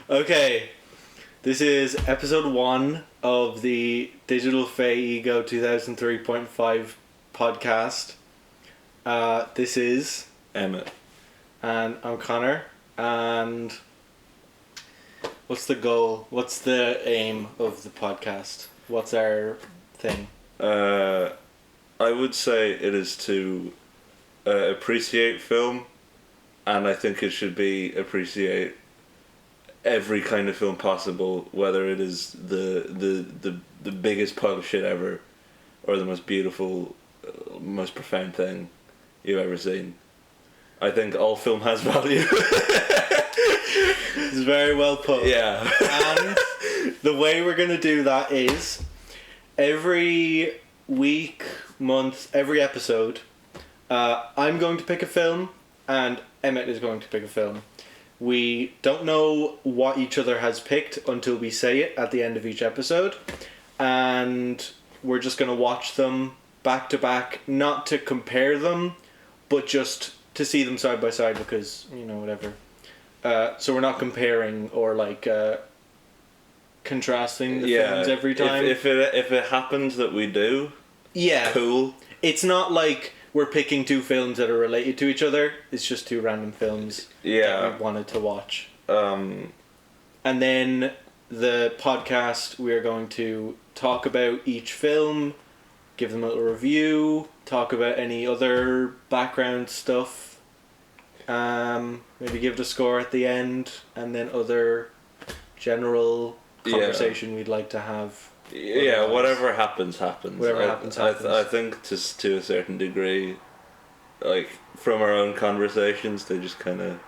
Okay, this is episode 1 of the Digital Fey Ego 2003.5 podcast. This is Emmett. And I'm Connor. And what's the goal? What's the aim of the podcast? What's our thing? I would say it is to appreciate film, and I think it should be appreciate every kind of film possible, whether it is the biggest pile of shit ever, or the most beautiful, most profound thing you've ever seen. I think all film has value. It's very well put. Yeah. And the way we're going to do that is every week, month, every episode, I'm going to pick a film and Emmett is going to pick a film. We don't know what each other has picked until we say it at the end of each episode, and we're just going to watch them back to back, not to compare them, but just to see them side by side because, whatever. So we're not comparing or contrasting the films every time. If it happens that we do, cool. It's not like we're picking two films that are related to each other. It's just two random films that we wanted to watch. And then the podcast, we're going to talk about each film, give them a little review, talk about any other background stuff, maybe give it a score at the end, and then other general conversation we'd like to have. Yeah, whatever happens. Whatever happens. I think to a certain degree, like from our own conversations, they just kind of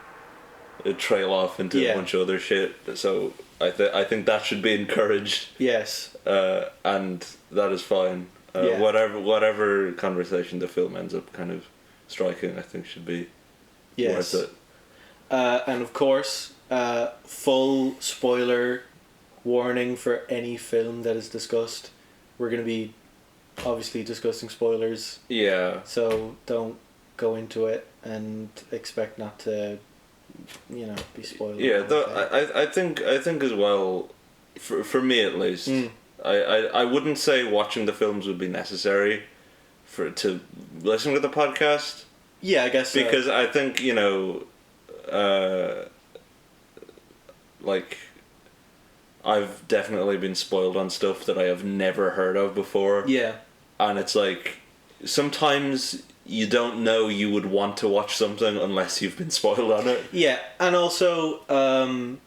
trail off into a bunch of other shit. So I think that should be encouraged. Yes. And that is fine. Whatever conversation the film ends up kind of striking, I think should be worth it. And of course, full spoiler warning for any film that is discussed. We're going to be obviously discussing spoilers. Yeah. So don't go into it and expect not to, be spoiled. Yeah, I think as well, for me at least, I wouldn't say watching the films would be necessary to listen to the podcast. Yeah, I guess so. Because I think, I've definitely been spoiled on stuff that I have never heard of before. Yeah. And it's like, sometimes you don't know you would want to watch something unless you've been spoiled on it. Yeah, and also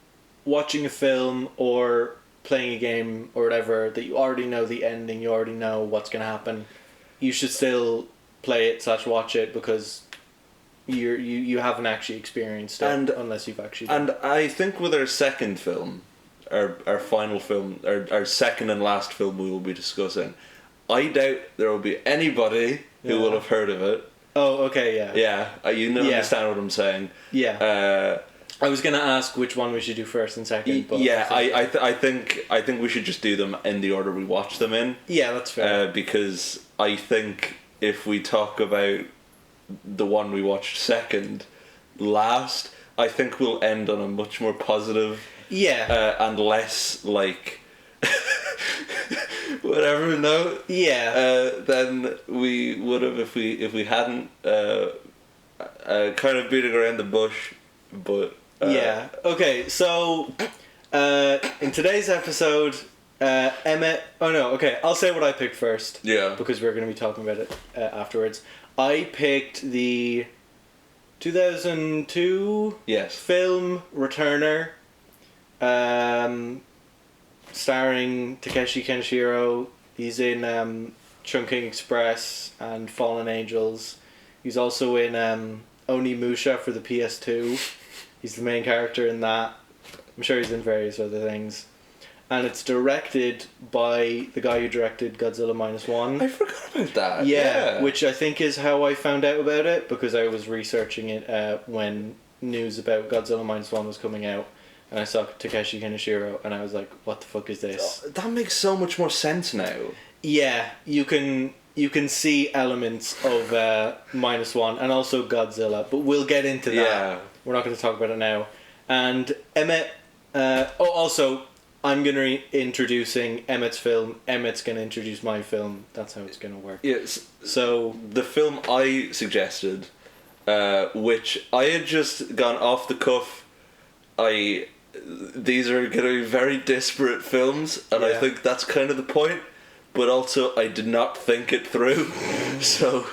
watching a film or playing a game or whatever that you already know the ending, you already know what's going to happen, you should still play it / watch it because you haven't actually experienced it unless you've actually done it. I think with our second film, our final film, our second and last film we will be discussing, I doubt there will be anybody who will have heard of it. Oh, okay, yeah. Yeah, understand what I'm saying. Yeah. I was going to ask which one we should do first and second, but I think we should just do them in the order we watch them in. Yeah, that's fair. Because I think if we talk about the one we watched second last, I think we'll end on a much more positive and less whatever note than we would have if we hadn't kind of beating around the bush, but okay, so in today's episode, Emmett, I'll say what I picked first, because we're going to be talking about it afterwards. I picked the 2002 film Returner, starring Takeshi Kenshiro. He's in Chungking Express and Fallen Angels. He's also in Onimusha for the PS2. He's the main character in that. I'm sure he's in various other things. And it's directed by the guy who directed Godzilla -1. I forgot about that. Yeah, which I think is how I found out about it, because I was researching it when news about Godzilla -1 was coming out, and I saw Takeshi Kenshiro, and I was like, what the fuck is this? That makes so much more sense now. Yeah, you can see elements of -1 and also Godzilla, but we'll get into that. Yeah. We're not going to talk about it now. And Emmett, Also, I'm going to be introducing Emmett's film. Emmett's going to introduce my film. That's how it's going to work. Yes. So, The film I suggested, which I had just gone off the cuff, these are going to be very disparate films, and I Yeah. think that's kind of the point. But also, I did not think it through. So,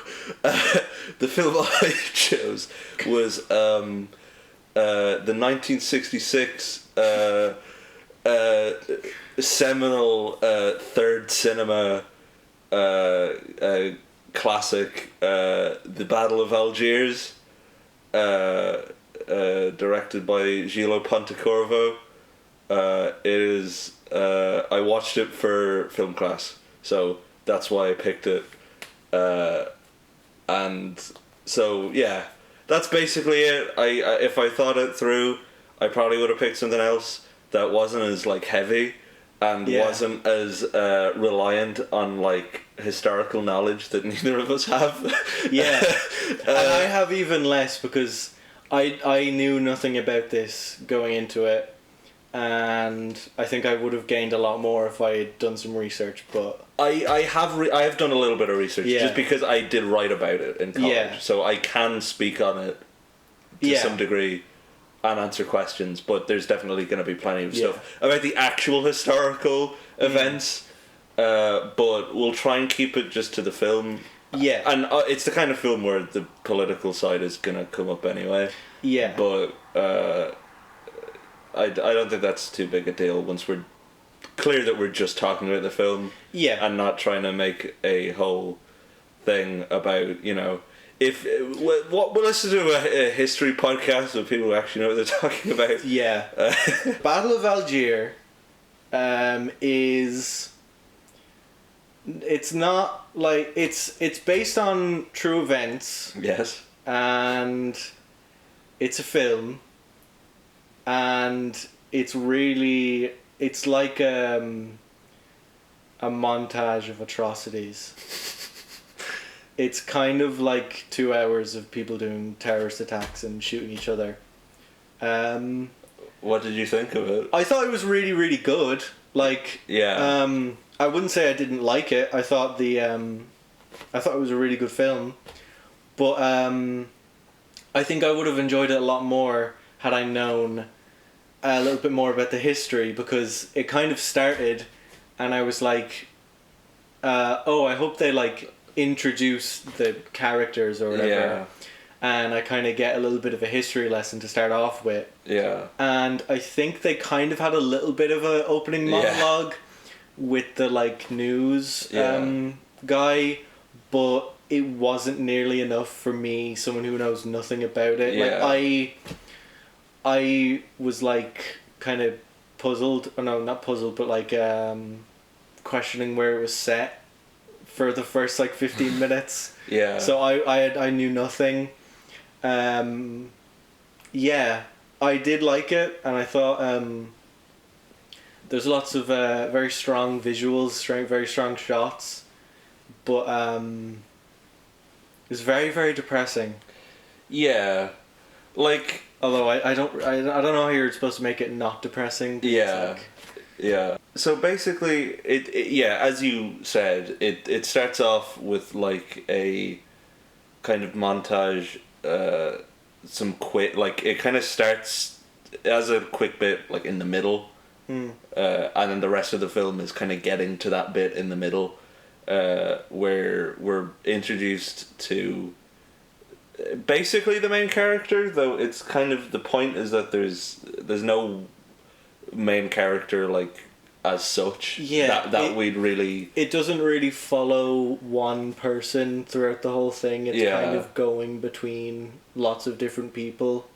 the film I chose was the 1966 seminal third cinema classic, The Battle of Algiers, directed by Gillo Pontecorvo. It is. I watched it for film class, so that's why I picked it. And so yeah, that's basically it. I if I thought it through, I probably would have picked something else that wasn't as like heavy and Yeah. wasn't as reliant on like historical knowledge that neither of us have. yeah. And I have even less because I knew nothing about this going into it. And I think I would have gained a lot more if I had done some research, but I have done a little bit of research Yeah. just because I did write about it in college, Yeah. so I can speak on it to Yeah. some degree and answer questions. But there's definitely going to be plenty of Yeah. stuff about the actual historical events. But we'll try and keep it just to the film. yeah, And it's the kind of film where the political side is going to come up anyway. yeah, But I don't think that's too big a deal once we're clear that we're just talking about the film yeah, and not trying to make a whole thing about, you know, if what well, let's do a history podcast with people who actually know what they're talking about. yeah. Battle of Algiers is it's not like it's based on true events Yes. and it's a film and it's really it's like a montage of atrocities. It's kind of like 2 hours of people doing terrorist attacks and shooting each other. What did you think of it? I thought it was really, really good. Like, Yeah. I wouldn't say I didn't like it. I thought I thought it was a really good film, but I think I would have enjoyed it a lot more had I known a little bit more about the history, because it kind of started, and I was like, oh, I hope they like introduce the characters or whatever, Yeah. and I kind of get a little bit of a history lesson to start off with. Yeah. And I think they kind of had a little bit of a opening monologue with the like news guy, but it wasn't nearly enough for me, someone who knows nothing about it. Yeah. Like I was like kind of puzzled, or no, not puzzled, but like questioning where it was set for the first like 15 minutes. Yeah. So I knew nothing. Yeah, I did like it, and I thought there's lots of very strong visuals, very strong shots, but it's very, very depressing. Yeah. Like, Although I don't know how you're supposed to make it not depressing. 'Cause yeah. it's like, Yeah. So basically, it yeah, as you said, it starts off with like a kind of montage, some quick, like it kind of starts as a quick bit like in the middle, and then the rest of the film is kind of getting to that bit in the middle, where we're introduced to basically the main character, though it's kind of the point is that there's no main character like as such. Yeah, that we'd really. it doesn't really follow one person throughout the whole thing. It's kind of going between lots of different people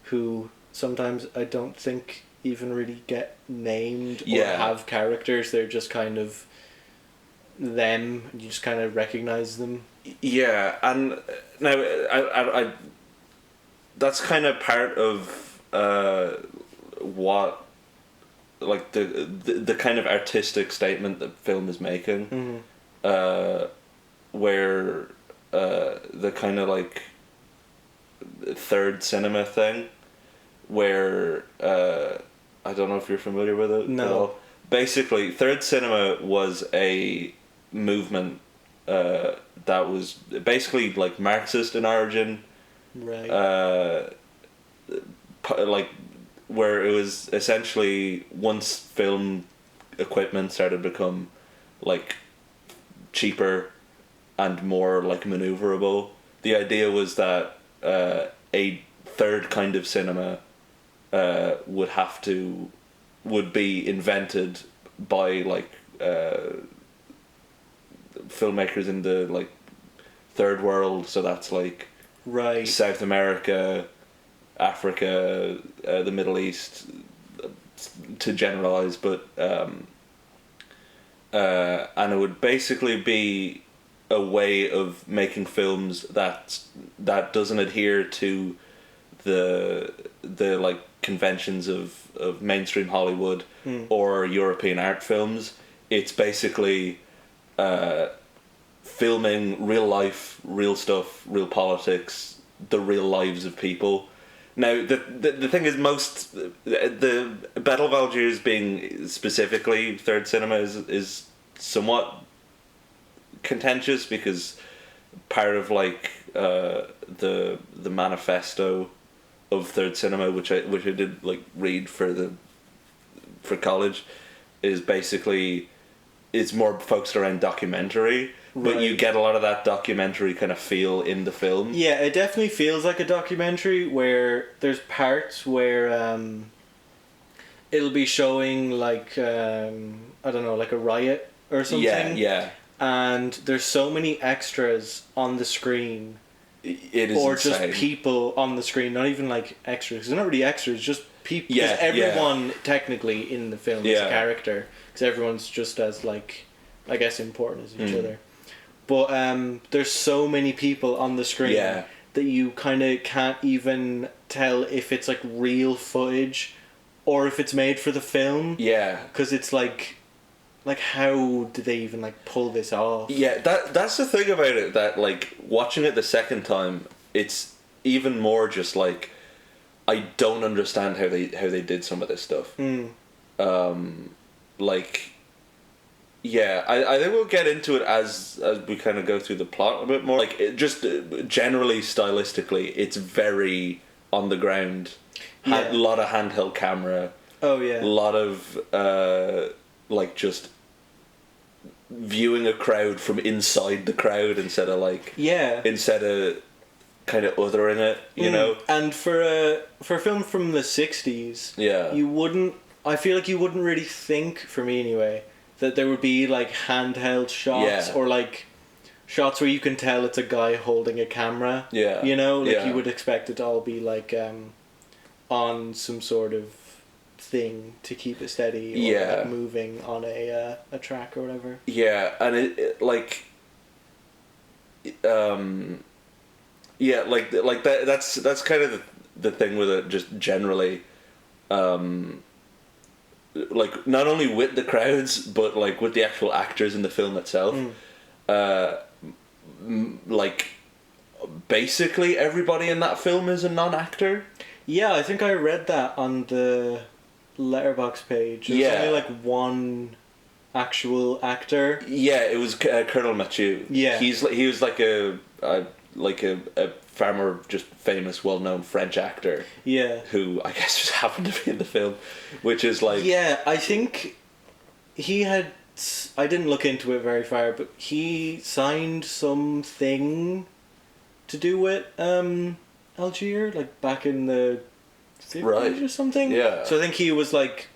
who sometimes I don't think even really get named or have characters. They're just kind of them. You just kind of recognize them. Yeah, and now I that's kind of part of what like the kind of artistic statement that film is making, where the kind of like third cinema thing, where I don't know if you're familiar with it. No. At all. Basically, third cinema was a movement that was basically like Marxist in origin. Right. Like where it was essentially once film equipment started to become like cheaper and more like maneuverable, the idea was that a third kind of cinema would be invented by like filmmakers in the like third world, so that's like right. South America, Africa, the Middle East, to generalize, but and it would basically be a way of making films that doesn't adhere to the like conventions of mainstream Hollywood or European art films. It's basically filming real life, real stuff, real politics, the real lives of people. Now, the thing is, the Battle of Algiers being specifically third cinema is somewhat contentious, because part of like the manifesto of third cinema, which I did like read for college, is basically it's more focused around documentary. But you get a lot of that documentary kind of feel in the film. Yeah, it definitely feels like a documentary, where there's parts where it'll be showing like I don't know, like a riot or something. Yeah. And there's so many extras on the screen. It is or insane. Just people on the screen, not even like extras. They're not really extras, just people. Yeah, Because everyone technically in the film is a character. Because everyone's just as like, I guess, important as each other. But there's so many people on the screen that you kind of can't even tell if it's like real footage or if it's made for the film. Yeah. Because it's like how did they even like pull this off? Yeah, that's the thing about it, that like watching it the second time, it's even more just like I don't understand how they did some of this stuff. Like. Yeah, I think we'll get into it as we kind of go through the plot a bit more. Like, just generally stylistically, it's very on the ground. A lot of handheld camera. Oh, yeah. A lot of, like, just viewing a crowd from inside the crowd instead of, like... Yeah. Instead of kind of othering it, you know? And for a film from the 60s... Yeah. I feel like you wouldn't really think, for me anyway... that there would be like handheld shots or like shots where you can tell it's a guy holding a camera. Yeah. You know, like you would expect it to all be like on some sort of thing to keep it steady or like moving on a track or whatever. Yeah, and it like like that's kind of the thing with it, just generally. Like not only with the crowds but like with the actual actors in the film itself. Like basically everybody in that film is a non-actor. Yeah, I think I read that on the Letterboxd page. There's only like one actual actor. Yeah, it was Colonel Mathieu. Yeah, he was like a far more just famous, well-known French actor. Yeah. Who I guess just happened to be in the film, which is like... Yeah, I think he had... I didn't look into it very far, but he signed something to do with Algiers, like back in the 50s or something. Yeah. So I think he was like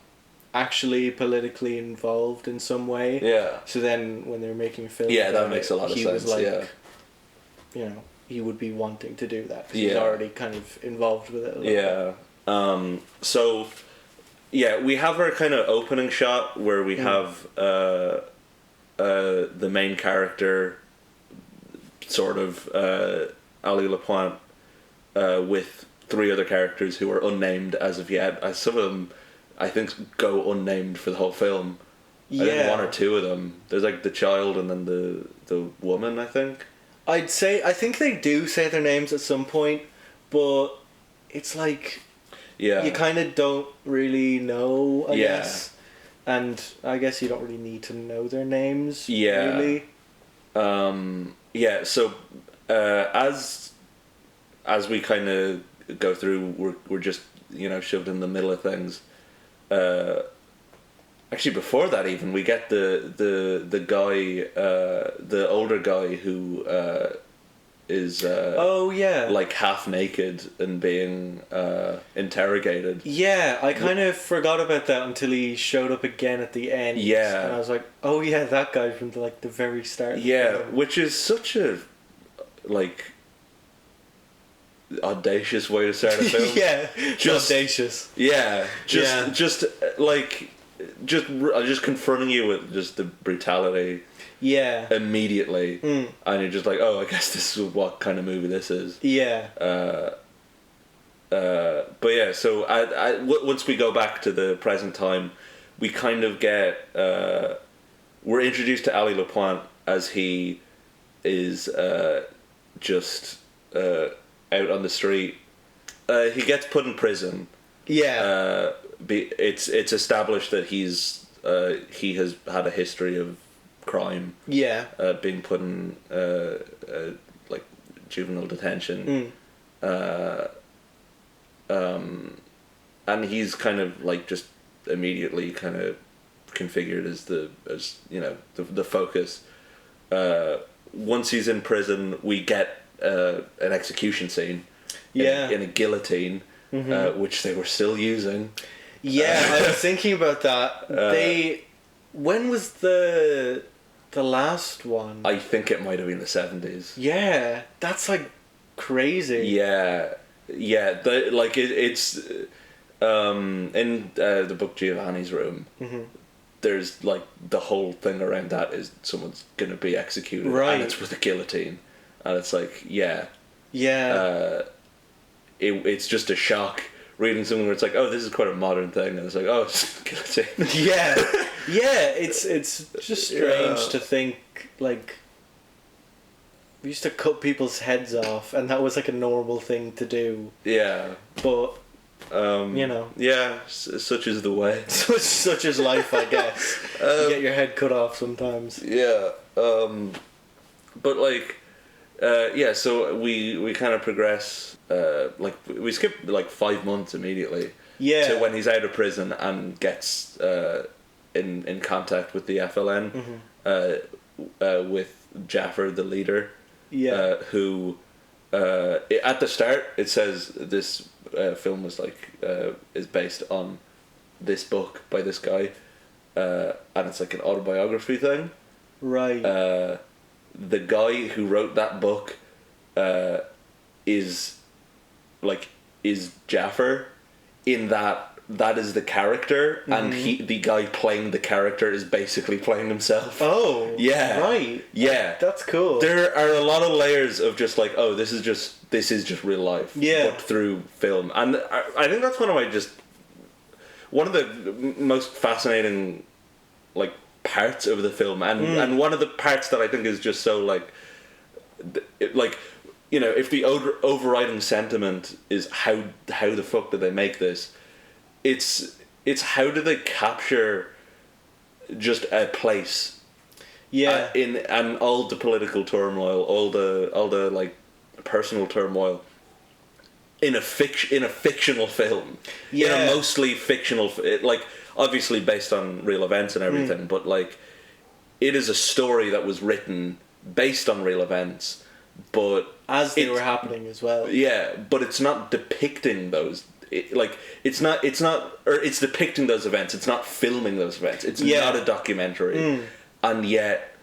actually politically involved in some way. Yeah. So then when they were making a film... Yeah, that makes a lot of sense, he was like, you know... he would be wanting to do that because he's already kind of involved with it a little bit. So we have our kind of opening shot where we have the main character, sort of Ali Lapointe, with three other characters who are unnamed as of yet. Some of them I think go unnamed for the whole film. I think one or two of them. There's like the child and then the woman, I think. I think they do say their names at some point, but it's like... Yeah. you kind of don't really know, I Yeah. guess. And I guess you don't really need to know their names, Yeah. really. Yeah, so as we kind of go through, we're just, shoved in the middle of things. Actually, before that, even we get the guy, the older guy who is Oh, yeah. like half naked and being interrogated. Yeah, I kind of forgot about that until he showed up again at the end. Yeah. And I was like, oh yeah, that guy from the very start. Of the Yeah, film. which is such a audacious way to start a film. Yeah, Just- audacious. Yeah, Yeah. just confronting you with just the brutality Yeah. immediately, Mm. and you're just like, oh, I guess this is what kind of movie this is. Yeah. But yeah, so once we go back to the present time, we kind of get we're introduced to Ali Lapointe as he is just out on the street. He gets put in prison. Yeah. It's established that he has had a history of crime, Yeah. being put in like juvenile detention. Mm. And he's kind of just immediately kind of configured as the focus. Once he's in prison, we get an execution scene. Yeah. In a guillotine, which they were still using. Yeah, I was thinking about that. When was the last one? I think it might have been the 70s. Yeah, that's crazy. Yeah. It's in the book Giovanni's Room. Mm-hmm. There's the whole thing around that is someone's gonna be executed, Right. and it's with a guillotine, and it's Yeah. It's just a shock reading something where it's oh, this is quite a modern thing, and it's oh, it's a guillotine. Yeah. Yeah, it's just strange to think we used to cut people's heads off, and that was a normal thing to do. Yeah. But Yeah, such is the way. such is life, I guess. You get your head cut off sometimes. Yeah. But so we kind of progress. We skip 5 months immediately. Yeah. To when he's out of prison and gets in contact with the FLN, with Jaffer, the leader. Yeah. Who at the start it says this film was is based on this book by this guy, and it's an autobiography thing. Right. The guy who wrote that book is Jaffer, in that is the character, and the guy playing the character is basically playing himself. Oh. Yeah. Right. Yeah. That's cool. There are a lot of layers of just oh, this is just real life. Yeah. But through film, and I think that's one of the most fascinating parts of the film, and one of the parts that I think is just so if the overriding sentiment is how the fuck did they make this, it's how do they capture just a place, yeah. and all the political turmoil, all the personal turmoil in a fictional film, in a mostly fictional obviously based on real events and everything, but it is a story that was written based on real events, but as they were happening as well. Yeah, but it's not depicting those. It's depicting those events. It's not filming those events. It's not a documentary, and yet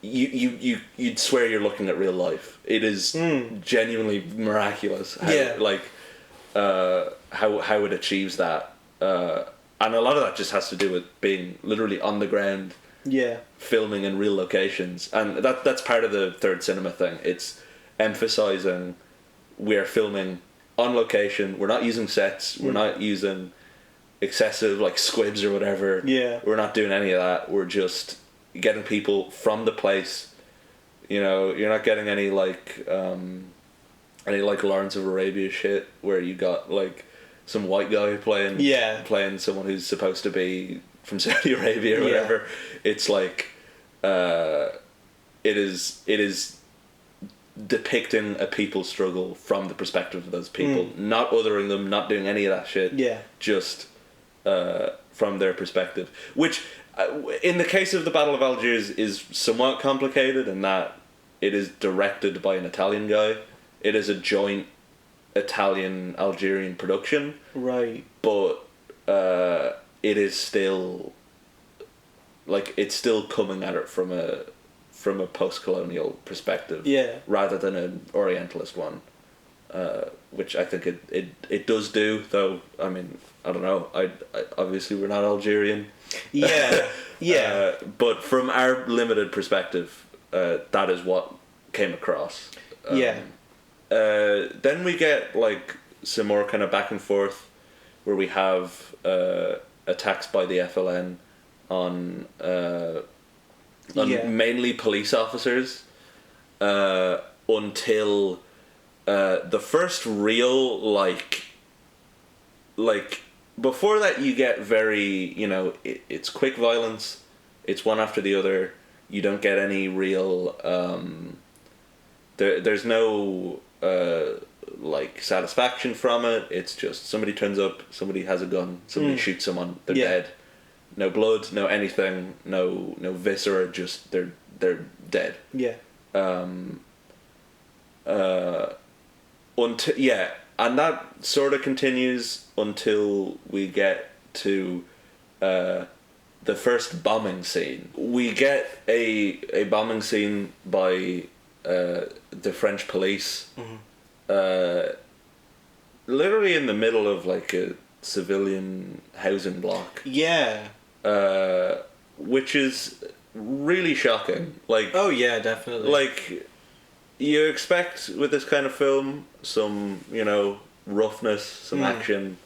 you'd swear you're looking at real life. It is genuinely miraculous. How it achieves that, and a lot of that just has to do with being literally on the ground. Yeah. Filming in real locations, and that's part of the third cinema thing. It's emphasizing we're filming on location. We're not using sets. We're not using excessive squibs or whatever. Yeah. We're not doing any of that. We're just getting people from the place. You're not getting any Lawrence of Arabia shit where you got some white guy playing someone who's supposed to be from Saudi Arabia or whatever. It's like it is depicting a people's struggle from the perspective of those people, not othering them, not doing any of that shit. Yeah. Just from their perspective, which in the case of the Battle of Algiers is somewhat complicated in that it is directed by an Italian guy. It is a joint Italian-Algerian production. Right. But it is still like it's still coming at it from a post-colonial perspective, rather than an Orientalist one, which I think it does do. Though I mean, I don't know. I obviously we're not Algerian. Yeah, yeah. But from our limited perspective, that is what came across. Then we get like some more kind of back and forth, where we have attacks by the FLN on mainly police officers, until the first real like before that you get very, it's quick violence, it's one after the other, you don't get any real there's no like satisfaction from it. It's just somebody turns up, somebody has a gun, somebody shoots someone, they're dead. No blood, no anything, no viscera, just they're dead. Yeah. And that sort of continues until we get to the first bombing scene. We get a bombing scene by the French police, literally in the middle of like a civilian housing block. Yeah. Which is really shocking. Like, oh yeah, definitely. Like, you expect with this kind of film some, roughness, some action,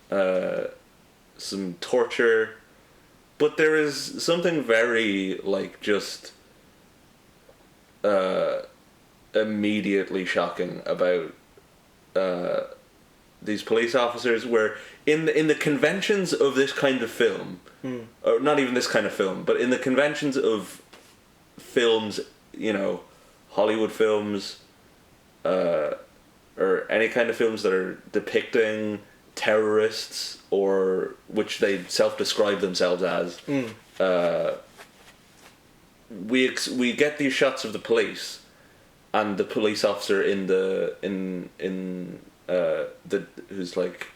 some torture, but there is something very like just immediately shocking about these police officers, where in the conventions of this kind of film, or not even this kind of film, but in the conventions of films, Hollywood films, or any kind of films that are depicting terrorists, or which they self-describe themselves as, we get these shots of the police and the police officer who's like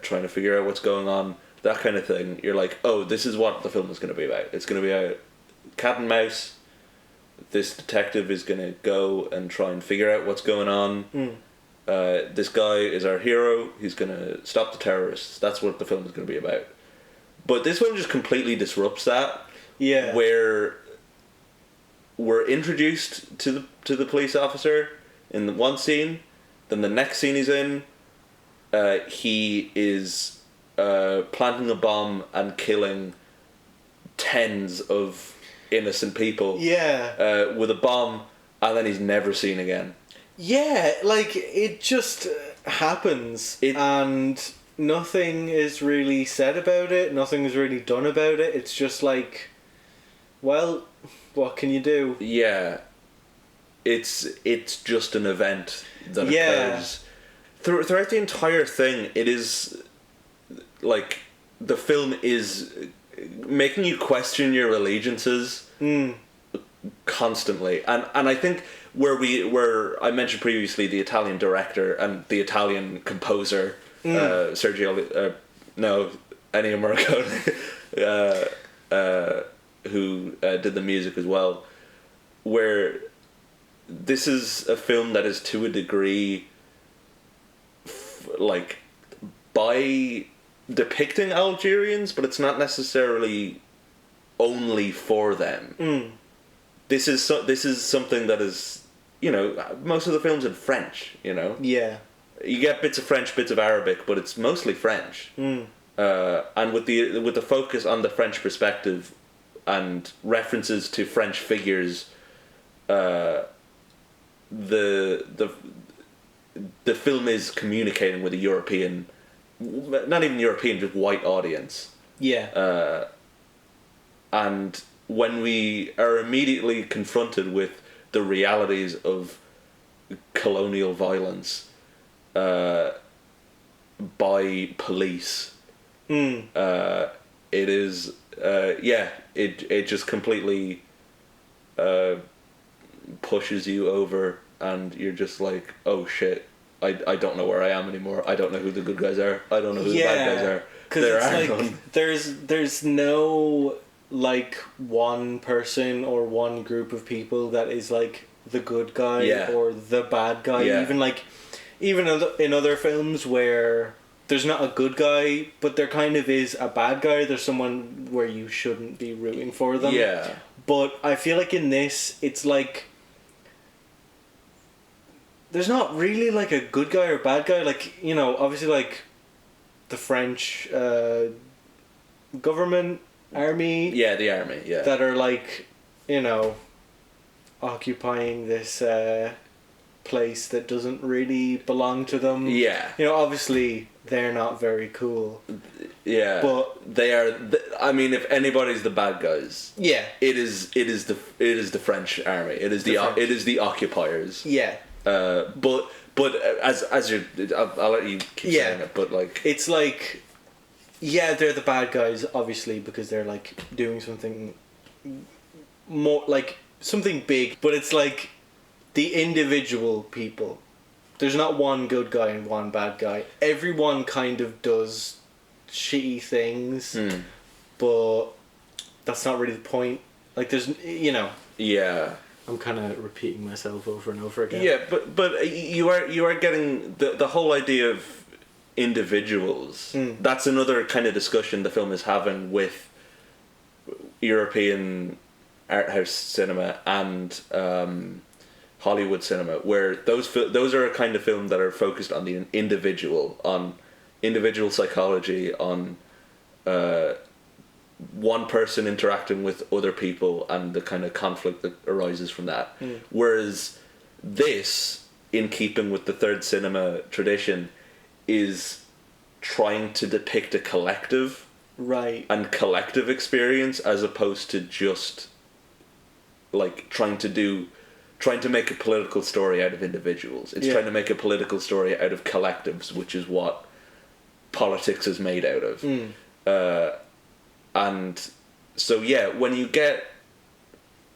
trying to figure out what's going on, that kind of thing. You're like, oh, this is what the film is going to be about. It's going to be a cat and mouse. This detective is going to go and try and figure out what's going on. This guy is our hero. He's going to stop the terrorists. That's what the film is going to be about. But this one just completely disrupts that. Yeah. Where we're introduced to the police officer in the one scene, then the next scene he's in, he is planting a bomb and killing tens of innocent people. Yeah. With a bomb, and then he's never seen again. Yeah, like, it just happens, and nothing is really said about it, nothing is really done about it. It's just like, well, what can you do? Yeah. It's just an event that occurs. Throughout the entire thing, it is like the film is making you question your allegiances constantly, and I think where I mentioned previously the Italian director and the Italian composer, Ennio Morricone, who did the music as well, where this is a film that is to a degree like by depicting Algerians, but it's not necessarily only for them. This is something that is, most of the film's in French, Yeah. You get bits of French, bits of Arabic, but it's mostly French. And with the focus on the French perspective and references to French the film is communicating with a European, not even European, just white audience. Yeah. And when we are immediately confronted with the realities of colonial violence by police, it is it just completely pushes you over, and you're just like, oh shit, I don't know where I am anymore. I don't know who the good guys are. I don't know who the bad guys are. Because it's like there's no like one person or one group of people that is like the good guy or the bad guy. Even in other films where there's not a good guy, but there kind of is a bad guy. There's someone where you shouldn't be rooting for them. Yeah. But I feel like in this, it's like there's not really like a good guy or bad guy. Like, you know, obviously like the French government, army. Yeah, the army, yeah. That are like, you know, occupying this place that doesn't really belong to them. Yeah. You know, obviously they're not very cool. Yeah. But they are. I mean, if anybody's the bad guys, yeah, it is the French army. It is the occupiers. Yeah. But as you're, I'll let you keep saying it. But like, it's like, yeah, they're the bad guys, obviously, because they're like doing something more like something big. But it's like the individual people. There's not one good guy and one bad guy. Everyone kind of does shitty things, but that's not really the point. Like, there's, you know. Yeah. I'm kind of repeating myself over and over again. Yeah, but you are getting the whole idea of individuals. That's another kind of discussion the film is having with European art house cinema and Hollywood cinema, where those are a kind of film that are focused on the individual, on individual psychology, on one person interacting with other people and the kind of conflict that arises from that. Whereas this, in keeping with the third cinema tradition, is trying to depict a collective and collective experience, as opposed to just like trying to make a political story out of individuals. It's trying to make a political story out of collectives, which is what politics is made out of. And so, yeah, when you get...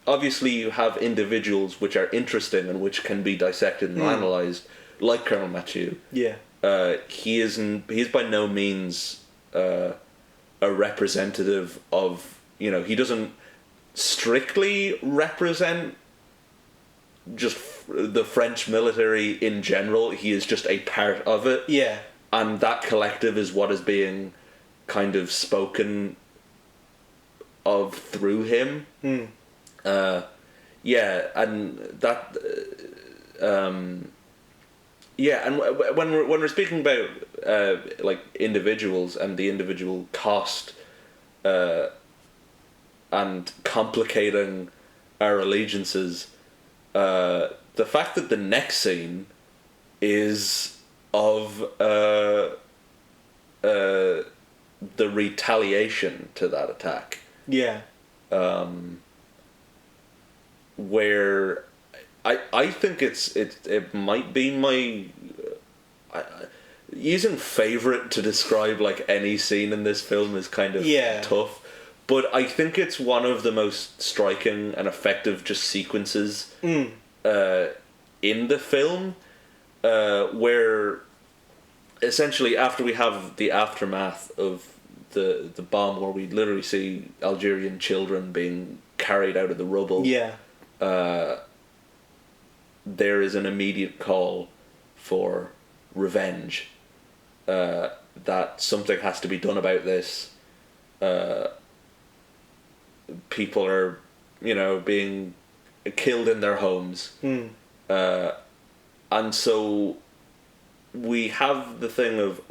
Obviously, you have individuals which are interesting and which can be dissected and analysed, like Colonel Mathieu. Yeah. He is by no means a representative of... You know, he doesn't strictly represent just the French military in general. He is just a part of it. Yeah. And that collective is what is being kind of spoken of through him. Yeah, and that... yeah, and when we're speaking about like individuals and the individual cost and complicating our allegiances, the fact that the next scene is of the retaliation to that attack. Yeah. Where I think it might be my using favourite to describe like any scene in this film is kind of tough, but I think it's one of the most striking and effective just sequences in the film, where essentially after we have the aftermath of the bomb, where we literally see Algerian children being carried out of the rubble. Yeah. There is an immediate call for revenge. That something has to be done about this. People are, being killed in their homes. And so we have the thing of,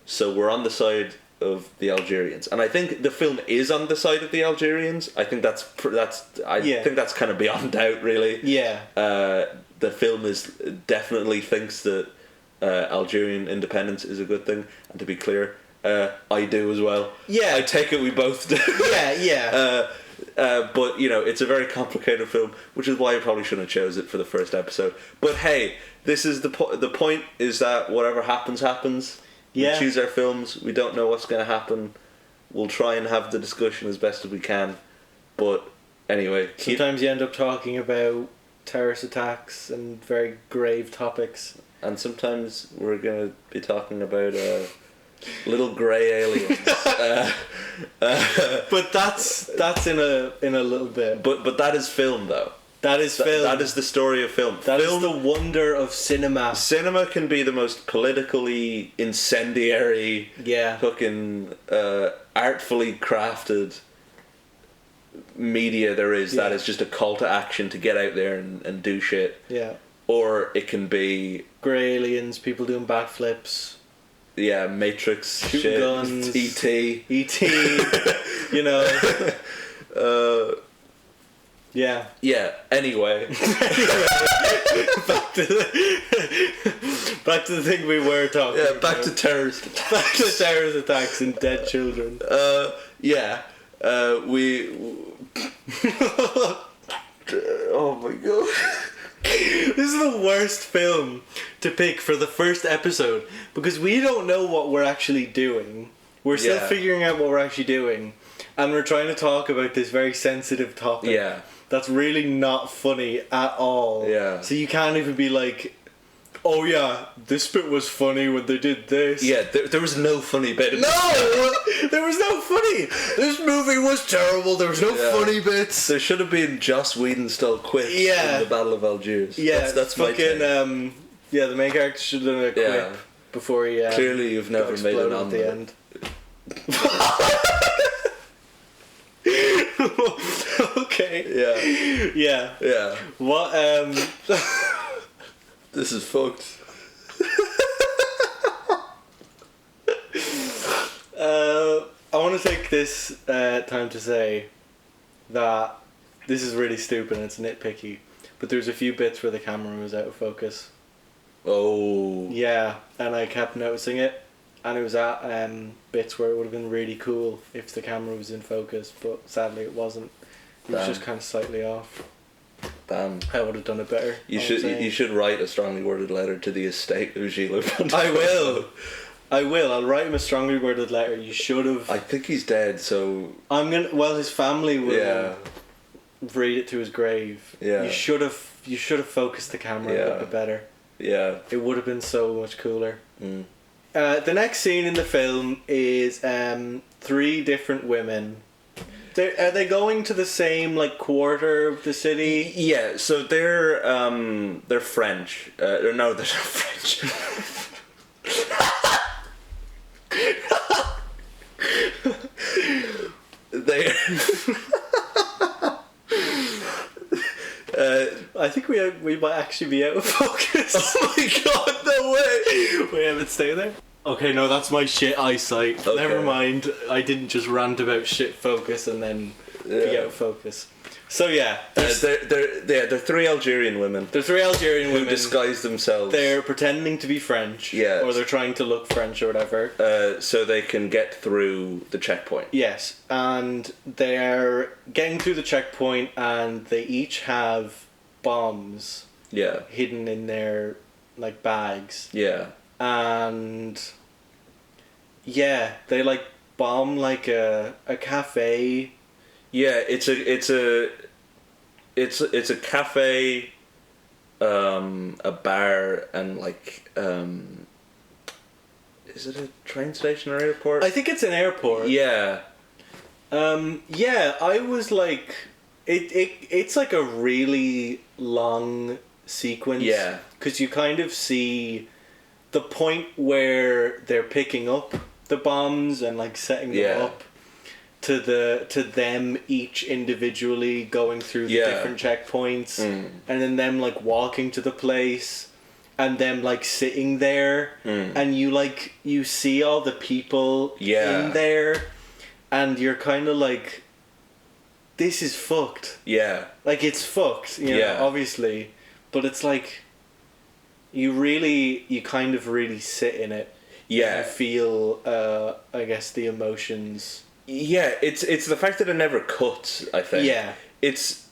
so we're on the side of the Algerians, and I think the film is on the side of the Algerians. I think I think that's kind of beyond doubt, really. Yeah. The film definitely thinks that Algerian independence is a good thing, and to be clear, I do as well. Yeah. I take it we both do. Yeah. But it's a very complicated film, which is why I probably shouldn't have chose it for the first episode. But hey, this is the point is that whatever happens. Yeah. We choose our films. We don't know what's going to happen. We'll try and have the discussion as best as we can. But anyway, sometimes you end up talking about terrorist attacks and very grave topics. And sometimes we're going to be talking about little grey aliens. But that's in a little bit. But that is film, though. That is film. That is the story of film. That is the wonder of cinema. Cinema can be the most politically incendiary, fucking artfully crafted media there is. That is just a call to action to get out there and do shit. Yeah. Or it can be grey aliens, people doing backflips. Yeah, Matrix, shooting shit, guns, E.T. Yeah. Yeah. Anyway, back to the thing we were talking. Yeah, back to terrorist attacks. Back to terrorist attacks and dead children. Oh my god. This is the worst film to pick for the first episode because we don't know what we're actually doing. We're still figuring out what we're actually doing, and we're trying to talk about this very sensitive topic. Yeah. That's really not funny at all. Yeah. So you can't even be like, oh yeah, this bit was funny when they did this. Yeah, there was no funny bit. No! There was no funny! This movie was terrible, there was no funny bits. There should have been Joss Whedon style quips in the Battle of Algiers. Yeah, that's fucking, the main character should have done a quip before he clearly you've never made an at the end. Okay. Yeah. What, This is fucked. I want to take this time to say that this is really stupid and it's nitpicky, but there's a few bits where the camera was out of focus. Oh. Yeah, and I kept noticing it, and it was at bits where it would have been really cool if the camera was in focus, but sadly it wasn't. It was just kind of slightly off. Damn. I would have done it better. You should write a strongly worded letter to the estate of Gilles Ponty. I will. I'll write him a strongly worded letter. You should have. I think he's dead, so I'm gonna. Well, his family will read it to his grave. Yeah. You should have focused the camera a little bit better. Yeah. It would have been so much cooler. Mm. The next scene in the film is 3 different women. Are they going to the same quarter of the city? Yeah, so they're French. No, they're not French. I think we might actually be out of focus. Oh my god, no way! We haven't stayed there. Okay, no, that's my shit eyesight. Okay. Never mind. I didn't just rant about shit focus and then be out of focus. So yeah, they're 3 Algerian women. They're 3 Algerian women who disguise themselves. They're pretending to be French. Yeah. Or they're trying to look French or whatever. So they can get through the checkpoint. Yes, and they're getting through the checkpoint, and they each have bombs. Yeah. Hidden in their bags. Yeah. And they bomb a cafe. Yeah, it's a cafe, a bar, and is it a train station or airport? I think it's an airport. Yeah. I was it's a really long sequence. Yeah. Because you kind of see the point where they're picking up the bombs and setting them up to them each individually going through the different checkpoints, and then them walking to the place, and them like sitting there, and you see all the people in there, and you're kind of like, this is fucked. Yeah. Like, it's fucked, you know, obviously, but it's like, you kind of really sit in it. Yeah. You feel, I guess, the emotions. Yeah, it's the fact that it never cuts, I think. Yeah. It's,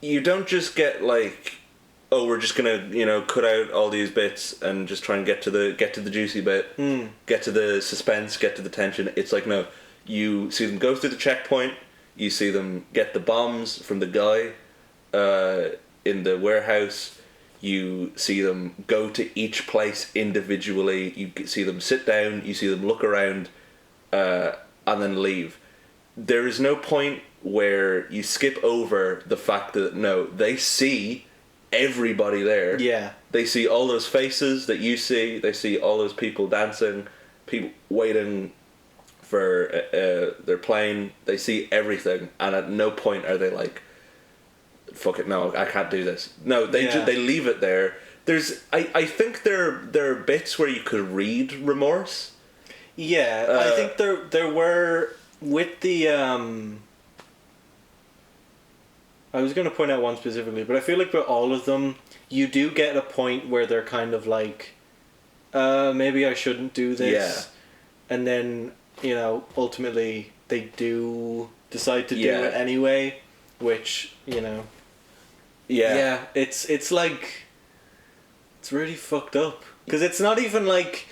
you don't just get like, oh, we're just gonna, you know, cut out all these bits and just try and get to the juicy bit, get to the suspense, get to the tension. It's like, no, you see them go through the checkpoint, you see them get the bombs from the guy in the warehouse, you see them go to each place individually, you see them sit down, you see them look around, and then leave. There is no point where you skip over the fact that, no, they see everybody there. Yeah. They see all those faces that you see. They see all those people dancing, people waiting for their plane. They see everything, and at no point are they like, fuck it, no, I can't do this. No, they they leave it there. There's, I think there are bits where you could read remorse. Yeah, I think there were, with the I was going to point out one specifically, but I feel like with all of them, you do get a point where they're kind of like, maybe I shouldn't do this. Yeah. And then, you know, ultimately they do decide to do it anyway, which, you know. Yeah, it's like, it's really fucked up. Because it's not even like,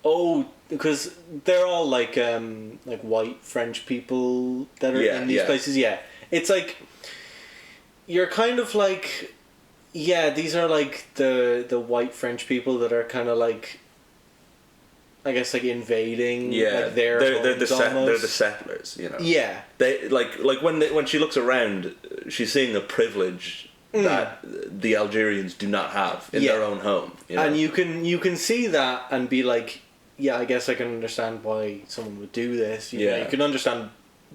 oh, because they're all like white French people that are in these places. Yeah, it's like, you're kind of like, yeah, these are like the white French people that are kind of like, I guess, like invading. Yeah, like they're the settlers, you know. Yeah, they like when she looks around, she's seeing a privilege that the Algerians do not have in their own home. You know? And you can see that and be like, yeah, I guess I can understand why someone would do this. You know, you can understand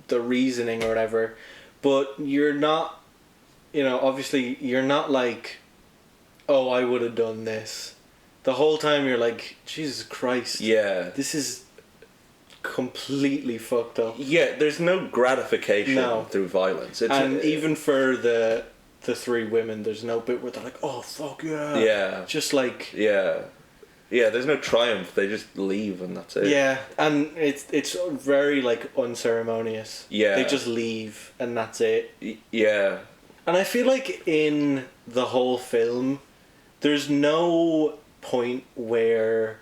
the reasoning or whatever, but you're not. You know, obviously, you're not like, oh, I would have done this. The whole time you're like, Jesus Christ. Yeah. This is completely fucked up. Yeah, there's no gratification through violence. And even for the three women, there's no bit where they're like, oh, fuck yeah. Yeah. Just like... Yeah. Yeah, there's no triumph. They just leave and that's it. Yeah, and it's very, like, unceremonious. Yeah. They just leave and that's it. Yeah. And I feel like in the whole film, there's no point where...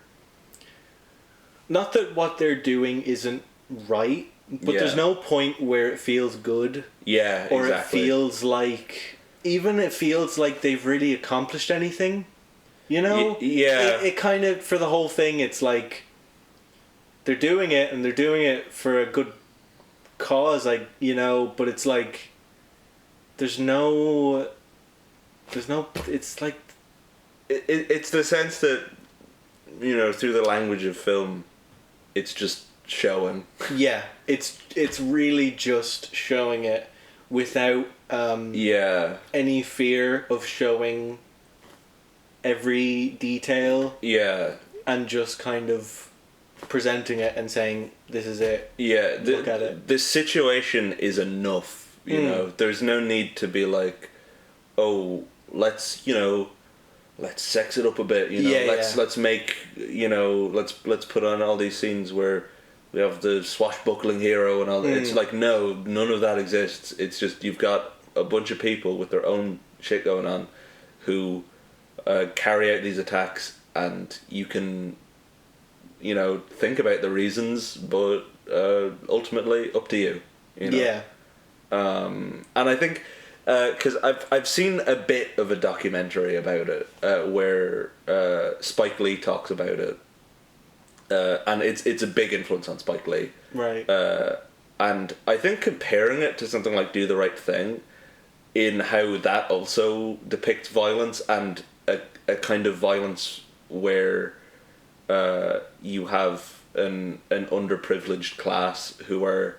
Not that what they're doing isn't right, but there's no point where it feels good. Yeah, exactly. Or it feels like... Even it feels like they've really accomplished anything. You know? Yeah. It kind of, for the whole thing, it's like... They're doing it, and they're doing it for a good cause, like, you know, but it's like... There's no, it's like... It's the sense that, you know, through the language of film, it's just showing. Yeah, it's really just showing it without any fear of showing every detail. Yeah. And just kind of presenting it and saying, this is it. Yeah, look at it. The situation is enough. You know, there's no need to be like, oh, let's sex it up a bit. You know, let's make, you know, let's put on all these scenes where we have the swashbuckling hero and all that. It's like, no, none of that exists. It's just, you've got a bunch of people with their own shit going on who carry out these attacks, and you can, you know, think about the reasons, but ultimately up to you. You know? Yeah. And I think, because I've seen a bit of a documentary about it, where Spike Lee talks about it, and it's a big influence on Spike Lee. Right. And I think comparing it to something like Do the Right Thing, in how that also depicts violence, and a kind of violence where you have an underprivileged class who are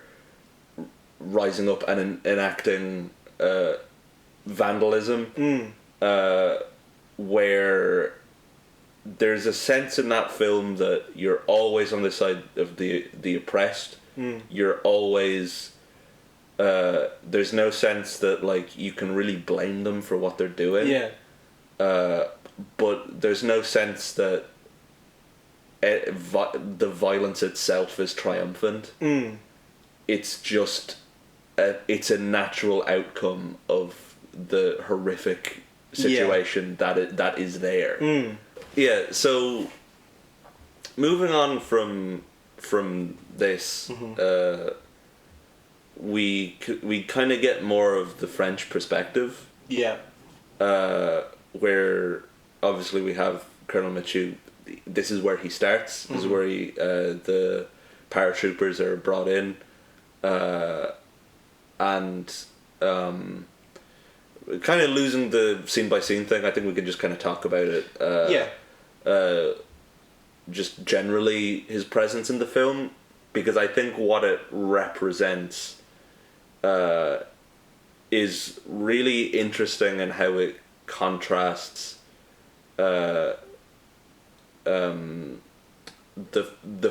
rising up and enacting vandalism, where there's a sense in that film that you're always on the side of the oppressed. You're always there's no sense that like you can really blame them for what they're doing. Yeah. But there's no sense that the violence itself is triumphant. It's just it's a natural outcome of the horrific situation that is there. Yeah. So moving on from this, we kind of get more of the French perspective. Yeah. Where obviously we have Colonel Michoud. This is where he starts. This is where the paratroopers are brought in, and kind of losing the scene by scene thing. I think we can just kind of talk about it. Just generally his presence in the film, because I think what it represents is really interesting in how it contrasts the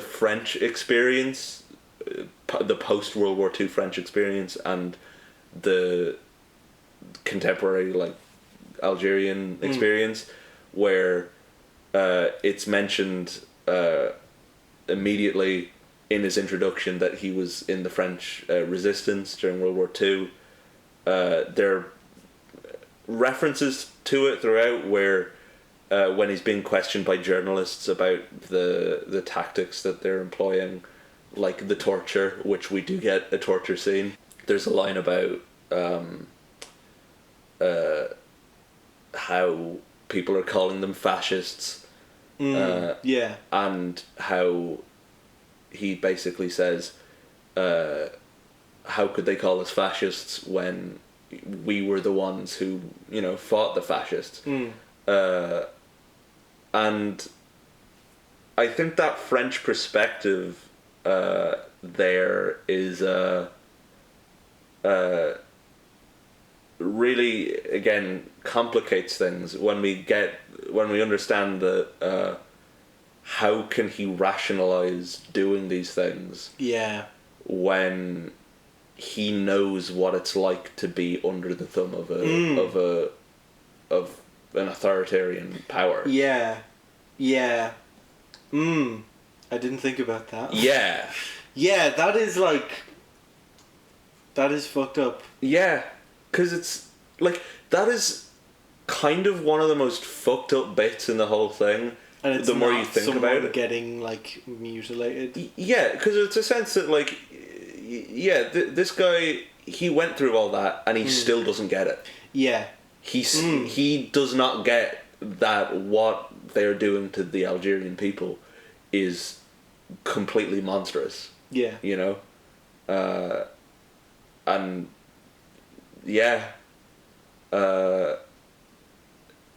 French experience, the post World War II French experience, and the contemporary like Algerian experience, where it's mentioned immediately in his introduction that he was in the French resistance during World War II. There are references to it throughout where when he's being questioned by journalists about the tactics that they're employing, like the torture, which we do get a torture scene. There's a line about how people are calling them fascists. And how he basically says, how could they call us fascists when we were the ones who, fought the fascists? And I think that French perspective there is really, again, complicates things when we understand that how can he rationalize doing these things when he knows what it's like to be under the thumb of an authoritarian power. I didn't think about that. That is fucked up. Because it's like that is kind of one of the most fucked up bits in the whole thing. And it's the more you think about it, getting like mutilated. Because it's a sense that like, this guy, he went through all that and he still doesn't get it. He does not get that what they're doing to the Algerian people is completely monstrous.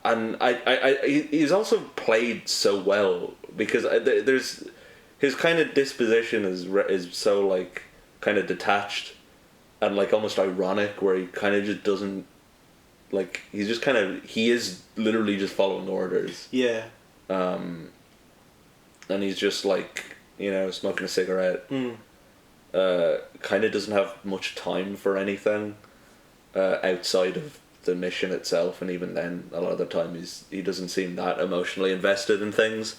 And he's also played so well because there's his kind of disposition is so like kind of detached and like almost ironic, where he kind of just doesn't like he is literally just following orders. And he's just like smoking a cigarette. Kind of doesn't have much time for anything outside of the mission itself, and even then a lot of the time he doesn't seem that emotionally invested in things.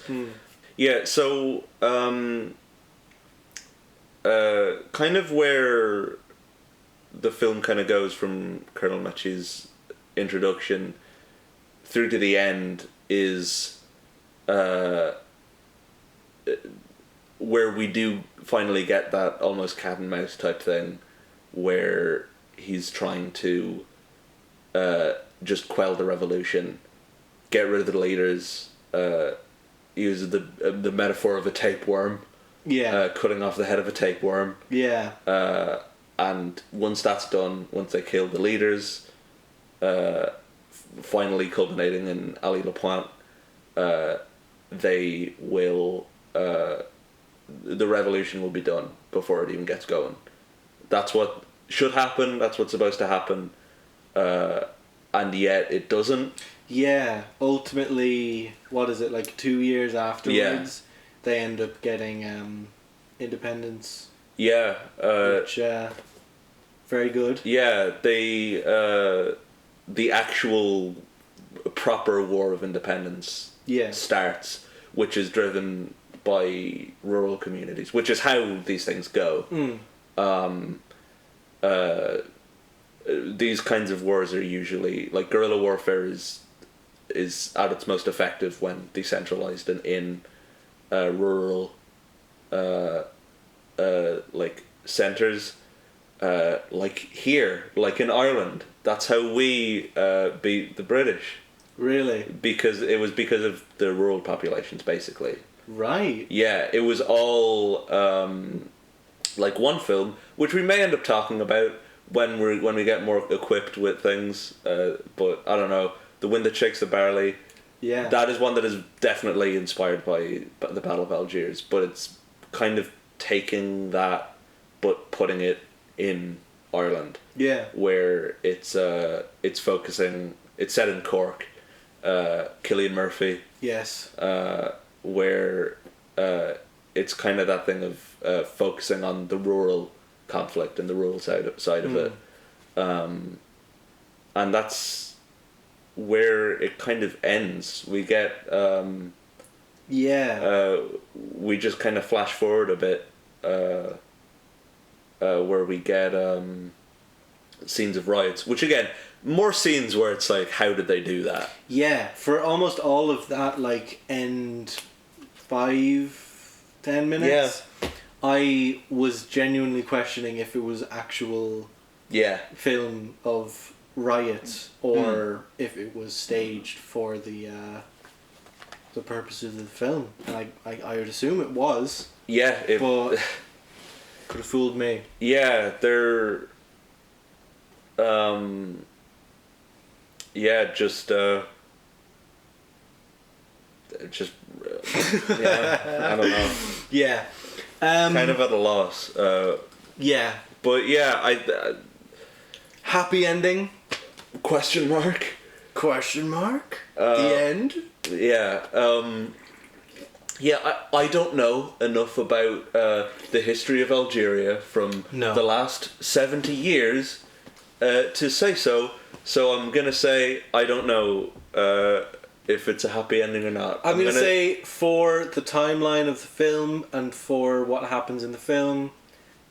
So kind of where the film kind of goes from Colonel Michoud's introduction through to the end is where we do finally get that almost cat and mouse type thing where he's trying to just quell the revolution, get rid of the leaders, use the metaphor of a tapeworm, cutting off the head of a tapeworm, and once that's done, once they kill the leaders, finally culminating in Ali Lapointe, they will the revolution will be done before it even gets going. That's what should happen, that's what's supposed to happen, and yet it doesn't. Yeah, ultimately, what is it, like 2 years afterwards, they end up getting independence, Yeah, which, very good. yeah. The actual proper War of Independence Yeah. starts, which is driven by rural communities, which is how these things go. Mm. These kinds of wars are usually like guerrilla warfare is at its most effective when decentralized and in rural like centers, like here, like in Ireland. That's how we beat the British, Really? because it was because of the rural populations, basically. Right. Yeah, it was all like one film, which we may end up talking about when we get more equipped with things. But I don't know, The Wind That Shakes the Barley. Yeah. That is one that is definitely inspired by the Battle of Algiers, but it's kind of taking that, but putting it in Ireland, Yeah. where it's focusing. It's set in Cork. Cillian Murphy, Yes. where it's kind of that thing of focusing on the rural conflict and the rural side of it, and that's where it kind of ends. We get Yeah. we just kind of flash forward a bit, where we get scenes of riots, which again, more scenes where it's like, how did they do that? Yeah. For almost all of that, like, end 5-10 minutes, I was genuinely questioning if it was actual Yeah, film of riots or if it was staged for the purposes of the film. And I would assume it was, yeah, but could have fooled me. yeah, they're yeah, just yeah, I don't know. Yeah. Kind of at a loss. Yeah. But yeah, Happy ending? question mark. Question mark? The end? Yeah. Yeah, I don't know enough about the history of Algeria from No. the last 70 years to say so. So I'm gonna say I don't know if it's a happy ending or not. I'm gonna say for the timeline of the film and for what happens in the film,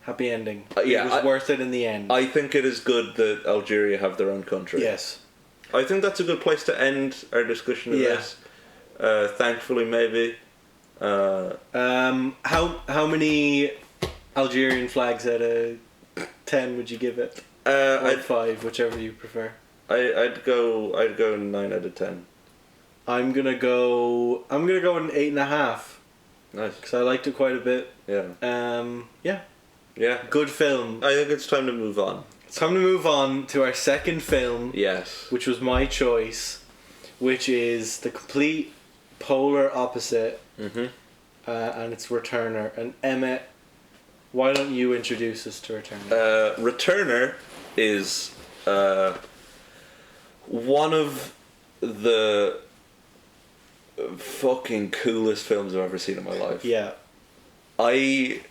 happy ending. Yeah, it was worth it in the end. I think it is good that Algeria have their own country. Yes. I think that's a good place to end our discussion of this. Thankfully, maybe. How many Algerian flags out of 10 would you give it? Or I'd 5, whichever you prefer. I'd go 9 out of 10. I'm gonna go an 8.5 Nice. because I liked it quite a bit. Yeah. Yeah, Yeah. good film. I think it's time to move on. It's time to move on to our second film, Yes. which was my choice, which is the complete polar opposite, Mm-hmm. and it's Returner. And Emmett, why don't you introduce us to Returner? Returner is one of the fucking coolest films I've ever seen in my life. Yeah. I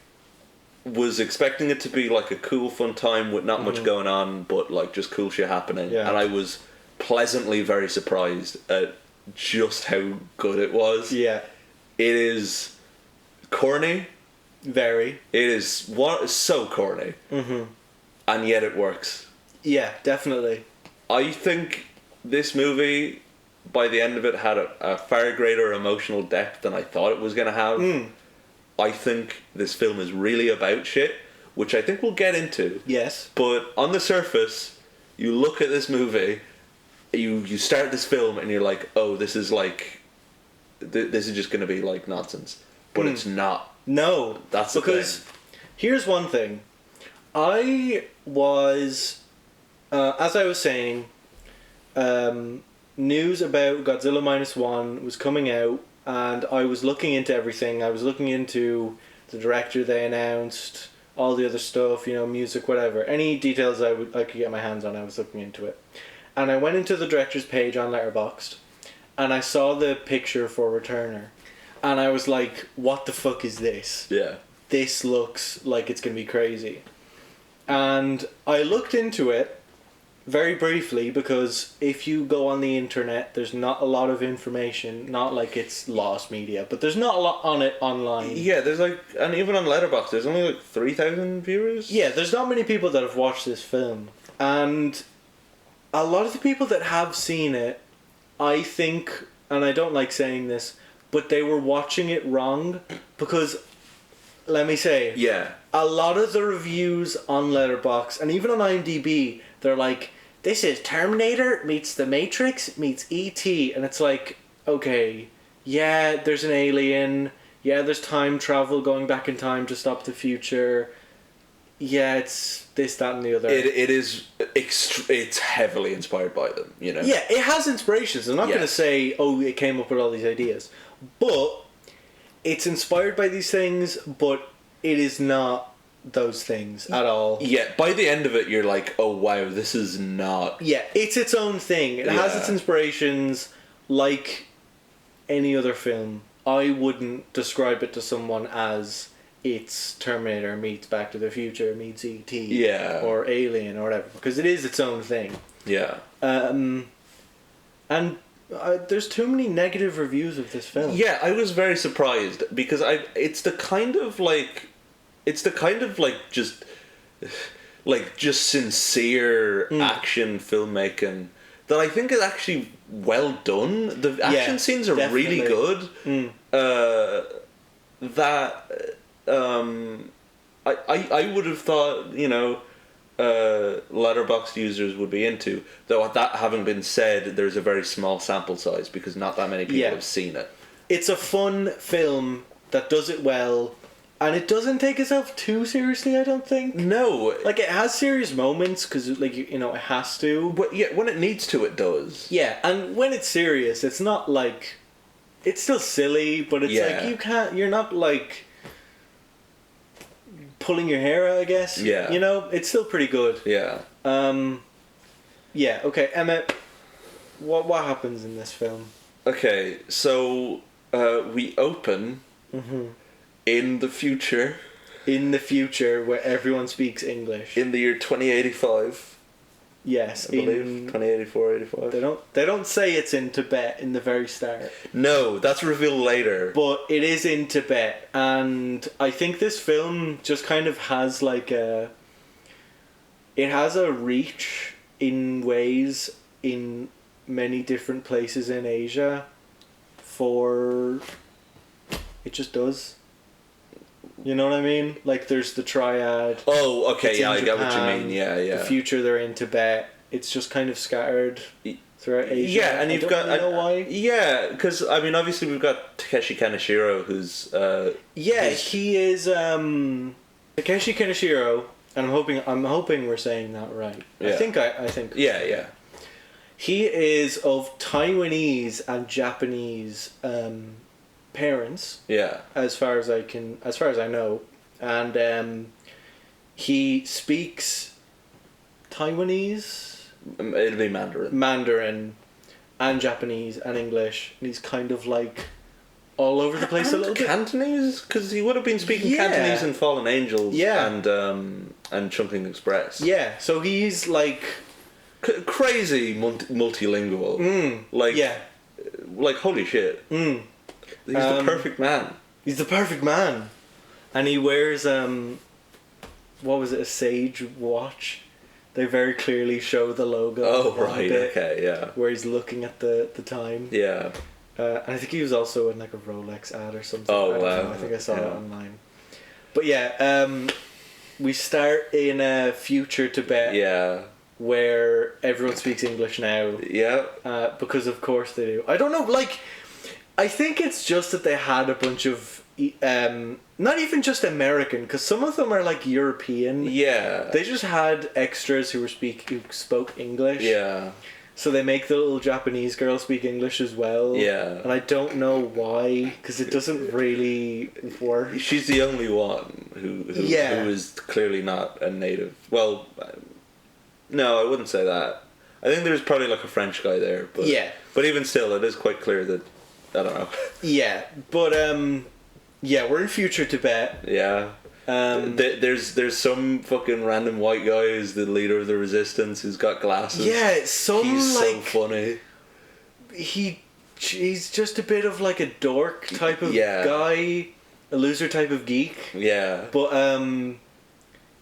was expecting it to be like a cool, fun time with not much going on, but like just cool shit happening. Yeah. And I was pleasantly very surprised at just how good it was. Yeah. It is corny. Very. It is so corny. Mm-hmm. And yet it works. Yeah, definitely. I think this movie, by the end of it, had a far greater emotional depth than I thought it was going to have. I think this film is really about shit, which I think we'll get into. Yes. But on the surface, you look at this movie, you start this film, and you're like, oh, this is like, this is just going to be like nonsense. But it's not. No. That's the because thing. Here's one thing. I was, as I was saying, news about Godzilla -1 was coming out, and I was looking into everything. I was looking into the director they announced, all the other stuff, music, whatever. Any details I could get my hands on, I was looking into it. and I went into the director's page on Letterboxd, and I saw the picture for Returner, and I was like, what the fuck is this? Yeah. This looks like it's going to be crazy. And I looked into it very briefly, because if you go on the internet, there's not a lot of information, not like it's lost media, but there's not a lot on it online. Yeah, there's like, and even on Letterboxd, there's only like 3,000 viewers. Yeah, there's not many people that have watched this film. And a lot of the people that have seen it, I think, and I don't like saying this, but they were watching it wrong, because, let me say, Yeah. a lot of the reviews on Letterboxd, and even on IMDb, they're like, this is Terminator meets The Matrix meets E.T. And it's like, okay, yeah, there's an alien, yeah, there's time travel, going back in time to stop the future, yeah, it's this, that, and the other. It is, it's heavily inspired by them, you know? Yeah, it has inspirations. I'm not Yeah. going to say, oh, it came up with all these ideas. But it's inspired by these things, but it is not those things at all. Yeah, by the end of it, you're like, oh wow, this is not... Yeah, it's its own thing. It has its inspirations like any other film. I wouldn't describe it to someone as it's Terminator meets Back to the Future meets E.T. Yeah. Or Alien or whatever, because it is its own thing. Yeah. And there's too many negative reviews of this film. Yeah, I was very surprised, because it's the kind of just sincere action filmmaking that I think is actually well done. The action scenes are definitely. really good. I would have thought, Letterboxd users would be into. Though that having been said, there's a very small sample size, because not that many people have seen it. It's a fun film that does it well, and it doesn't take itself too seriously, I don't think. No. Like, it has serious moments, because, like, it has to. But yeah, when it needs to, it does. Yeah, and when it's serious, it's not like... It's still silly, but it's like, you're not, like... pulling your hair out, I guess. Yeah. It's still pretty good. Yeah. Yeah, okay, Emmett, what happens in this film? Okay, so we open in the future. In the future, where everyone speaks English. In the year 2085. Yes, I believe 2084, 85. They don't say it's in Tibet in the very start. No, that's revealed later. But it is in Tibet, and I think this film just kind of has like it has a reach in ways in many different places in Asia. It just does. You know what I mean? Like, there's the triad. Oh, okay, yeah, I get what you Japan, mean. Yeah. The future, they're in Tibet. It's just kind of scattered throughout Asia. Yeah, and you've got... I don't know why. Yeah, because, I mean, obviously we've got Takeshi Kaneshiro, who's... he is... Takeshi Kaneshiro, and I'm hoping we're saying that right. Yeah. I think... Yeah. He is of Taiwanese and Japanese parents. Yeah. As far as I know, and he speaks Taiwanese. It'll be Mandarin, and Japanese and English, and he's kind of like all over the place a little bit. Cantonese, because he would have been speaking Cantonese in Fallen Angels, and Chungking Express. Yeah, so he's like crazy multilingual. Like holy shit. He's the perfect man. He's the perfect man, and he wears what was it, a Sage watch? They very clearly show the logo. Oh right, okay, yeah. Where he's looking at the time. Yeah. And I think he was also in like a Rolex ad or something. Oh, I don't wow. know. I think I saw it online. But yeah, we start in a future Tibet. Yeah. Where everyone speaks English now. Yeah. Because of course they do. I don't know, like, I think it's just that they had a bunch of not even just American, because some of them are like European. Yeah. They just had extras who spoke English. Yeah. So they make the little Japanese girl speak English as well. Yeah. And I don't know why, because it doesn't really work. She's the only one who is clearly not a native. Well, no, I wouldn't say that. I think there's probably like a French guy there, but but even still, it is quite clear that I don't know. Yeah, but yeah, we're in future Tibet. Yeah. There's some fucking random white guy who's the leader of the resistance who's got glasses. Yeah, he's so funny. He's just a bit of like a dork type of guy, a loser type of geek. Yeah. But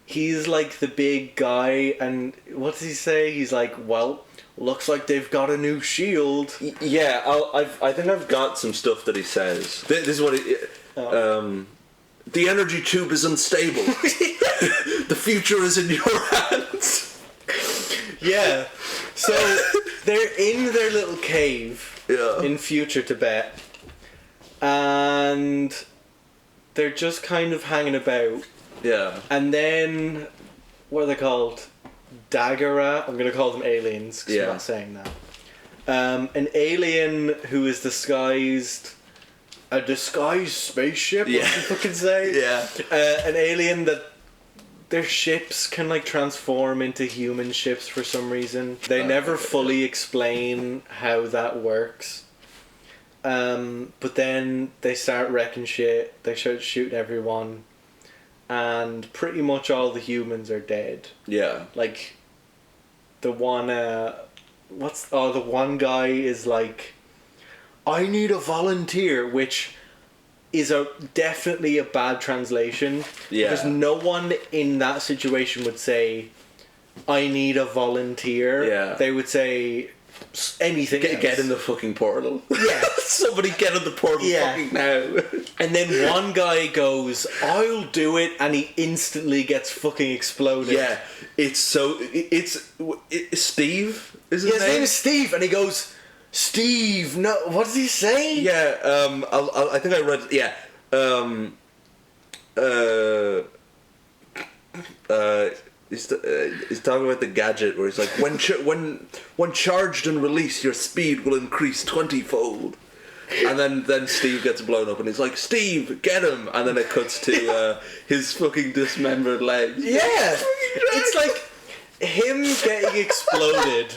he's like the big guy, and what does he say? He's like, well, looks like they've got a new shield. Yeah, I think I've got some stuff that he says. This is what he. The energy tube is unstable. The future is in your hands. Yeah. So they're in their little cave in future Tibet, and they're just kind of hanging about. Yeah. And then, what are they called? Daggera. I'm going to call them aliens because I'm not saying that. An alien who is disguised... A disguised spaceship, what you fucking say? Yeah. An alien that their ships can like transform into human ships for some reason. They never fully explain how that works. But then they start wrecking shit. They start shooting everyone. And pretty much all the humans are dead. Yeah. Like, the one, the one guy is like... I need a volunteer, which is definitely a bad translation. Yeah. Because no one in that situation would say, I need a volunteer. Yeah. They would say anything else. Get in the fucking portal. Yeah. Somebody get in the portal fucking now. And then one guy goes, I'll do it, and he instantly gets fucking exploded. Yeah. It's Steve, is his his name is Steve, and he goes... Steve, no, what does he say? Yeah, I think I read. Yeah, he's talking about the gadget where he's like, when charged and released, your speed will increase 20-fold. And then Steve gets blown up, and he's like, Steve, get him! And then it cuts to his fucking dismembered legs. Yeah, it's like him getting exploded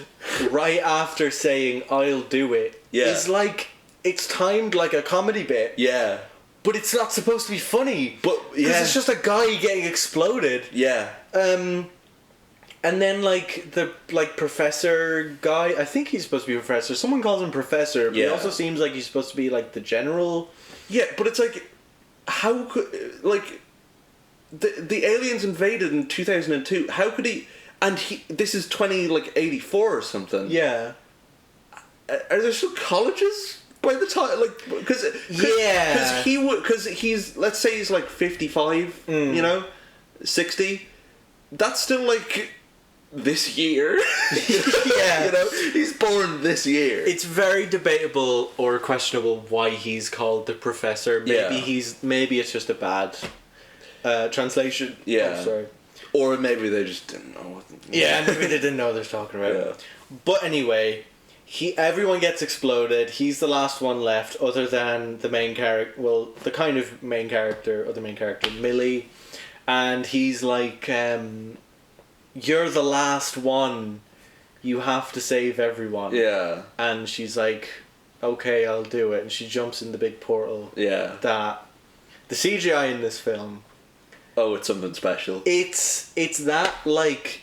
right after saying I'll do it is like, it's timed like a comedy bit. Yeah. But it's not supposed to be funny. But because it's just a guy getting exploded. Yeah. And then like the professor guy, I think he's supposed to be a professor. Someone calls him professor, but he also seems like he's supposed to be like the general. Yeah, but it's like, how could the aliens invaded in 2002? How could he? And this is 84 or something. Yeah. Are there still colleges by the time? Because he's, let's say he's like 55, 60. That's still like this year. Yeah. He's born this year. It's very debatable or questionable why he's called the professor. Maybe it's just a bad translation. Yeah. Oh, sorry. Or maybe they just didn't know. Maybe they didn't know what they're talking about. Yeah. But anyway, everyone gets exploded. He's the last one left, other than the main character. Well, the kind of main character, Millie, and he's like, "You're the last one. You have to save everyone." Yeah. And she's like, "Okay, I'll do it." And she jumps in the big portal. Yeah. That the CGI in this film. Oh, it's something special. It's that like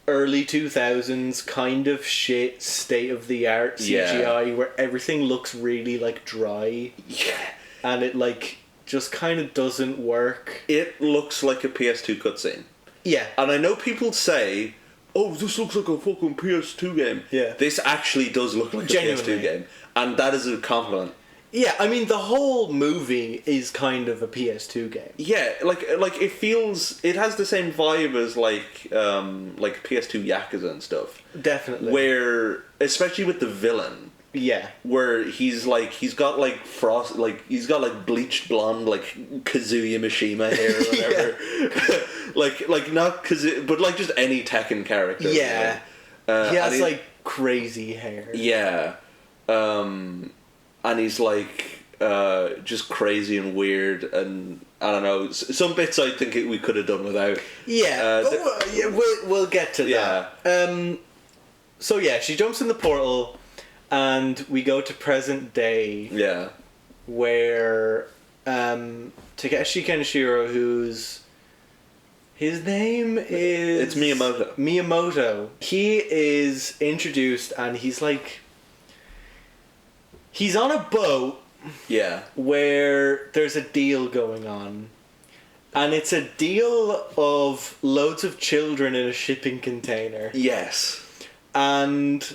early 2000s kind of shit state of the art CGI where everything looks really like dry. Yeah. And it like just kind of doesn't work. It looks like a PS2 cutscene. Yeah. And I know people say, "Oh, this looks like a fucking PS2 game." Yeah. This actually does look like a PS2 game. And that is a compliment. Yeah, I mean, the whole movie is kind of a PS2 game. Yeah, like it feels, it has the same vibe as like PS2 Yakuza and stuff. Definitely. Where, especially with the villain. Yeah. Where he's got like frost, like he's got like bleached blonde, like Kazuya Mishima hair or whatever. like not Kazuya, but like just any Tekken character. Yeah. He has like crazy hair. Yeah. And he's like just crazy and weird, and I don't know, some bits I think we could have done without. Yeah, we'll get to that. So yeah, she jumps in the portal, and we go to present day, Yeah. where Takeshi Kenshiro, his name is... It's Miyamoto. Miyamoto. He is introduced, and he's like... He's on a boat Yeah. where there's a deal going on. And it's a deal of loads of children in a shipping container. Yes. And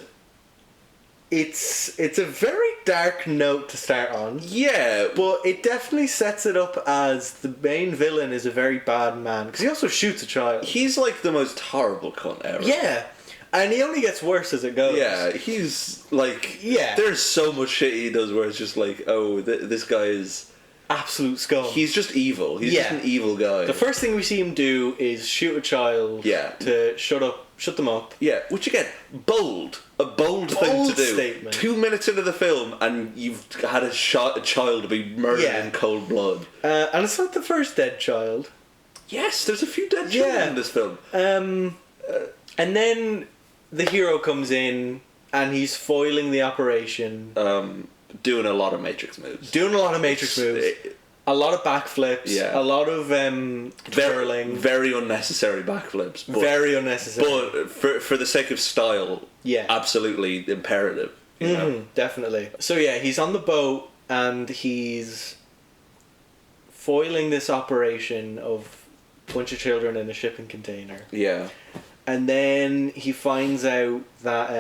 it's a very dark note to start on. Yeah. But it definitely sets it up as the main villain is a very bad man. Because he also shoots a child. He's like the most horrible cunt ever. Yeah. And he only gets worse as it goes. Yeah, he's like... Yeah. There's so much shit he does where it's just like, oh, this guy is... Absolute scum. He's just evil. He's just Yeah. an evil guy. The first thing we see him do is shoot a child. Yeah. To shut them up. Yeah, which again, bold. A bold thing to do. Statement. 2 minutes into the film and you've had a child be murdered Yeah. in cold blood. And it's not the first dead child. Yes, there's a few dead children in this film. And then the hero comes in and he's foiling the operation. Doing a lot of Matrix moves. Doing a lot of Matrix moves. A lot of backflips. Yeah. A lot of twirling. Very unnecessary backflips. But, Very unnecessary. But for the sake of style, Yeah. absolutely imperative. You know? Definitely. So yeah, he's on the boat and he's foiling this operation of a bunch of children in a shipping container. Yeah. And then he finds out that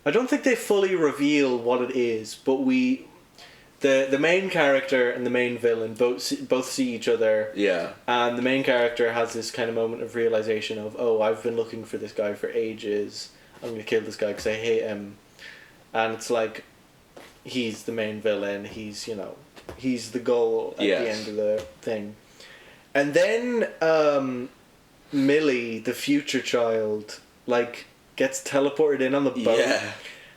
I don't think they fully reveal what it is, but the main character and the main villain both see each other. Yeah. And the main character has this kind of moment of realization of, oh, I've been looking for this guy for ages. I'm going to kill this guy because I hate him. And it's like, he's the main villain. He's the goal at the end of the thing. And then Millie, the future child, gets teleported in on the boat. Yeah.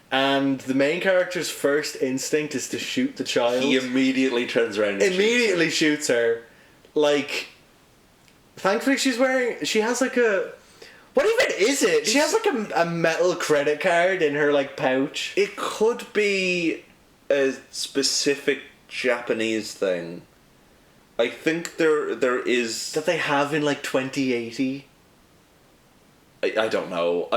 And the main character's first instinct is to shoot the child. He immediately turns around and Immediately shoots her. Thankfully she has what even is it? She has a metal credit card in her pouch. It could be a specific Japanese thing. I think there is... That they have in 2080. I don't know.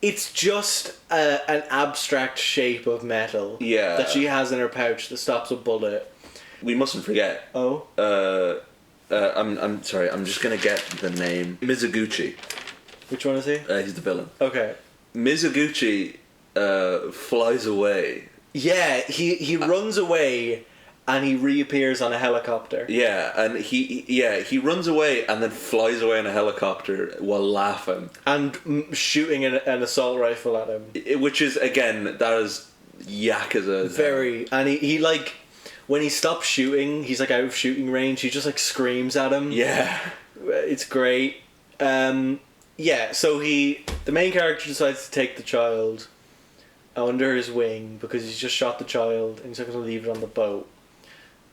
It's just an abstract shape of metal. Yeah. That she has in her pouch that stops a bullet. We mustn't forget. Oh. I'm sorry. I'm just gonna get the name. Mizuguchi. Which one is he? He's the villain. Okay. Mizuguchi flies away. Yeah, he runs away. And he reappears on a helicopter. Yeah, and he runs away and then flies away on a helicopter while laughing. And shooting an assault rifle at him. Which is, again, that is Yakuza. Very. And he when he stops shooting, he's out of shooting range, he just screams at him. Yeah. It's great. Yeah, so the main character decides to take the child under his wing because he's just shot the child and he's not going to leave it on the boat.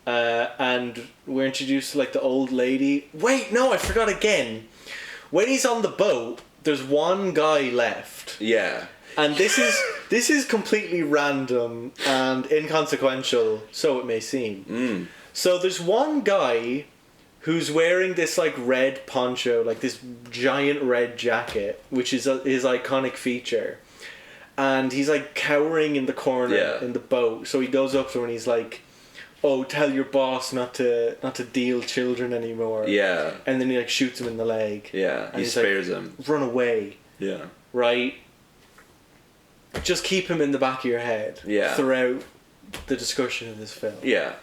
And we're introduced to the old lady. Wait, no, I forgot again. When he's on the boat, there's one guy left. Yeah. And this is completely random and inconsequential, so it may seem. So there's one guy who's wearing this red poncho, this giant red jacket, which is his iconic feature. And he's cowering in the corner in the boat. So he goes up to her and he's oh, tell your boss not to deal children anymore. Yeah. And then he shoots him in the leg. Yeah, he spares him. Run away. Yeah. Right? Just keep him in the back of your head. Yeah. Throughout the discussion of this film. Yeah.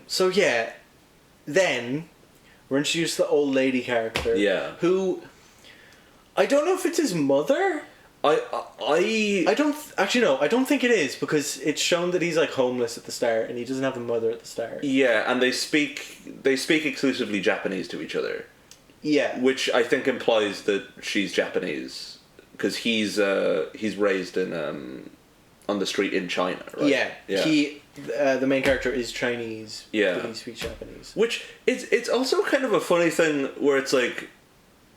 So yeah, then we're introduced to the old lady character. Yeah. Who, I don't know if it's his mother. I don't think it is because it's shown that he's homeless at the start and he doesn't have a mother at the start. Yeah, and they speak exclusively Japanese to each other. Yeah. Which I think implies that she's Japanese because he's raised in on the street in China, right? Yeah. Yeah. He the main character is Chinese. Yeah. But he speaks Japanese. Which it's also kind of a funny thing where it's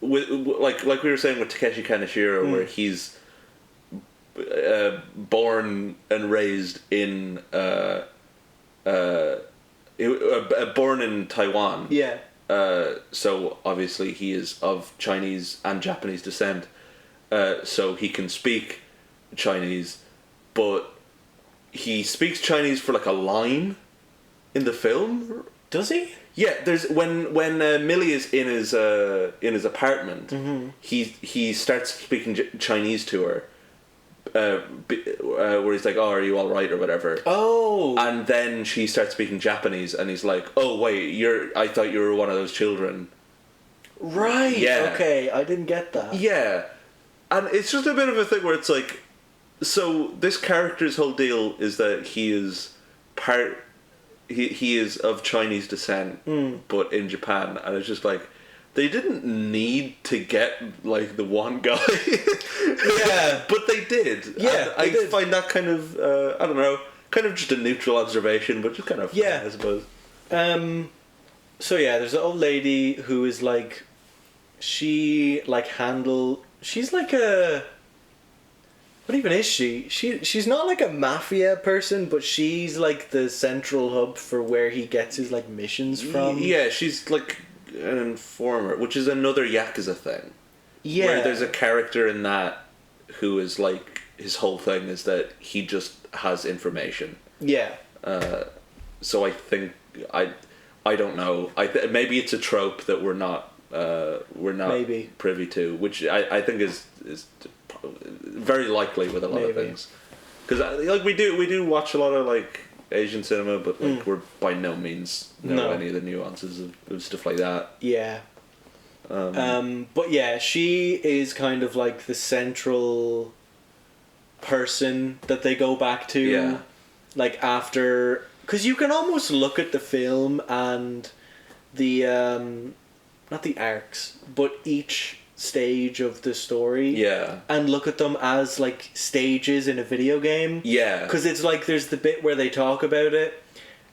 like we were saying with Takeshi Kaneshiro, where he's born and raised in born in Taiwan. Yeah. So obviously he is of Chinese and Japanese descent. So he can speak Chinese, but he speaks Chinese for like a line in the film. Does he? Yeah, there's when Millie is in his apartment, he starts speaking Chinese to her, where he's like, "Oh, are you all right?" or whatever. Oh. And then she starts speaking Japanese, and he's like, "Oh wait, I thought you were one of those children." Right. Yeah. Okay, I didn't get that. Yeah, and it's just a bit of a thing where it's like, so this character's whole deal is that he is part. He is of Chinese descent, but in Japan, and it's just like they didn't need to get like the one guy. Yeah, but they did. Yeah, I did. find that kind of I don't know, kind of just a neutral observation, but just kind of fun, I suppose. So yeah, there's an old lady who is like, she's like a. What even is she? She's not like a mafia person, but she's like the central hub for where he gets his like missions from. Yeah, she's like an informer, which is another Yakuza thing. Yeah. Where there's a character in that who is like, his whole thing is that he just has information. Yeah. So I think I don't know. Maybe it's a trope that we're not Maybe. privy to, which I think is very likely with a lot of things, because like we do watch a lot of like Asian cinema, but like we're by no means know any of the nuances of stuff like that. Yeah. But yeah, she is kind of like the central person that they go back to. Yeah. Like after, because you can almost look at the film and the not the arcs, but each stage of the story. Yeah. And look at them as like stages in a video game. Yeah. Because it's like there's the bit where they talk about it,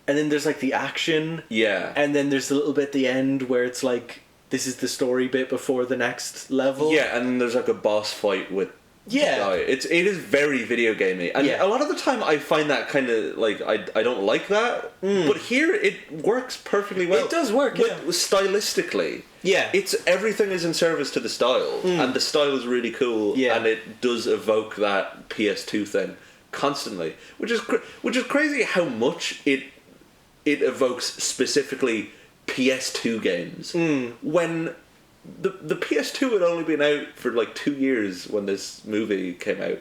and then there's like the action. Yeah. And then there's the little bit at the end where it's like, this is the story bit before the next level. Yeah, and then there's like a boss fight with. Yeah. It is very video gamey, and a lot of the time I find that kind of like I don't like that, but here it works perfectly well. It does work, stylistically. Yeah. It's everything is in service to the style, and the style is really cool, and it does evoke that PS2 thing constantly, which is crazy how much it evokes specifically PS2 games when. The PS2 had only been out for like 2 years when this movie came out.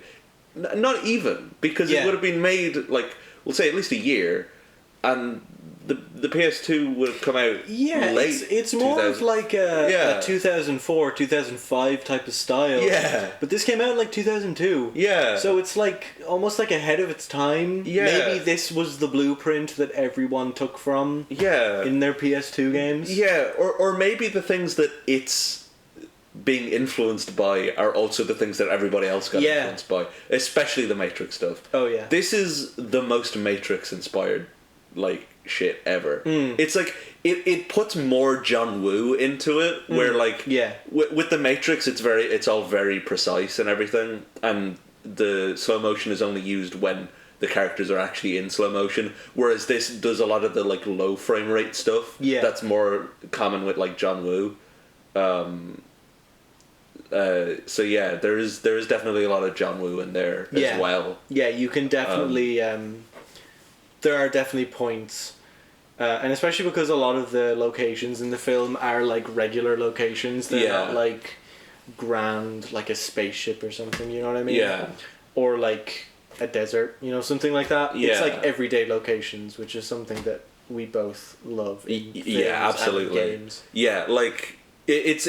Not even, because it would have been made like, we'll say at least a year, and the PS2 would have come out late. It's more of like a 2004, 2005 type of style. Yeah. But this came out in like 2002. Yeah. So it's like almost like ahead of its time. Yeah. Maybe this was the blueprint that everyone took from in their PS2 games. Yeah, or maybe the things that it's being influenced by are also the things that everybody else got influenced by, especially the Matrix stuff. Oh yeah. This is the most Matrix inspired like shit ever. It's like it puts more John Woo into it, where like with the Matrix it's all very precise and everything, and the slow motion is only used when the characters are actually in slow motion, whereas this does a lot of the like low frame rate stuff that's more common with like John Woo. So yeah, there is definitely a lot of John Woo in there as well. Yeah, you can definitely there are definitely points, and especially because a lot of the locations in the film are like regular locations. They're not like grand, like a spaceship or something. You know what I mean? Yeah. Or like a desert, something like that. Yeah. It's like everyday locations, which is something that we both love in films absolutely. and games. Yeah, like it's.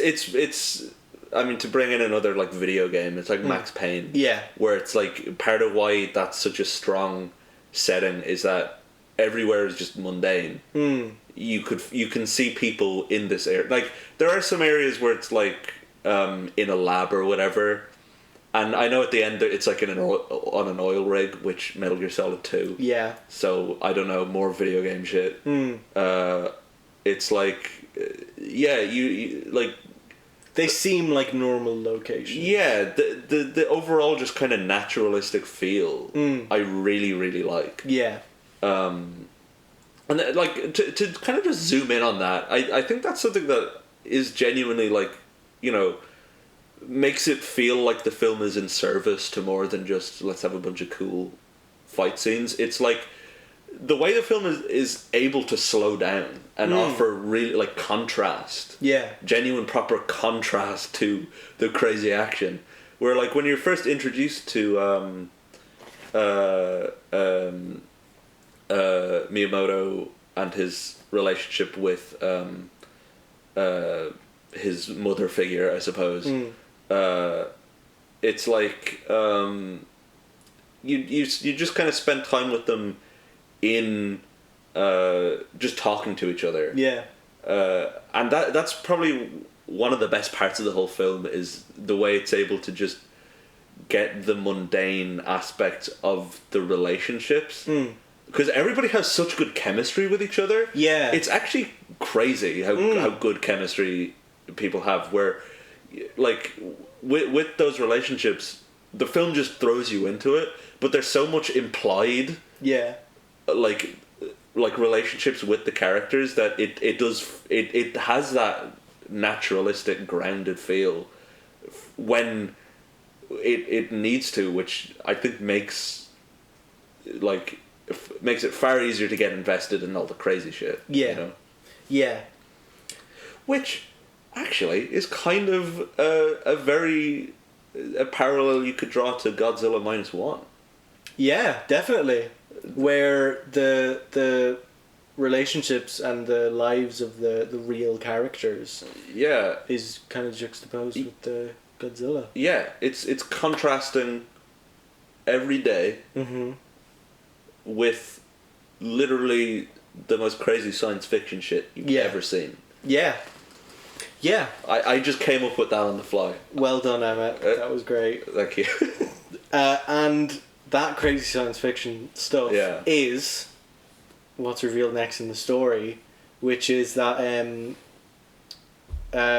I mean, to bring in another like video game, it's like Max Payne. Yeah. Where it's like part of why that's such a strong setting is that everywhere is just mundane. You can see people in this area. Like there are some areas where it's like in a lab or whatever, and I know at the end it's like on an oil rig, which Metal Gear Solid 2. Yeah. So I don't know, more video game shit. It's like you like They seem like normal locations. Yeah, the overall just kind of naturalistic feel I really, really like. Yeah. And like to kind of just zoom in on that, I think that's something that is genuinely like, you know, makes it feel like the film is in service to more than just let's have a bunch of cool fight scenes. It's like the way the film is able to slow down and offer really like contrast. Yeah. Genuine proper contrast to the crazy action. Where like when you're first introduced to Miyamoto and his relationship with his mother figure, I suppose. It's like you just kind of spend time with them in just talking to each other. Yeah. And that's probably one of the best parts of the whole film is the way it's able to just get the mundane aspect of the relationships. Because everybody has such good chemistry with each other. Yeah. It's actually crazy how good chemistry people have, where like with those relationships the film just throws you into it, but there's so much implied like relationships with the characters that it has that naturalistic grounded feel when it needs to, which I think makes it far easier to get invested in all the crazy shit. You know? Yeah. Which actually is kind of a parallel you could draw to Godzilla -1. Yeah, definitely. Where the relationships and the lives of the real characters is kind of juxtaposed with the Godzilla. Yeah, it's contrasting every day with literally the most crazy science fiction shit you've ever seen. Yeah. Yeah. I just came up with that on the fly. Well done, Emmett. That was great. Thank you. And that crazy science fiction stuff is what's revealed next in the story, which is that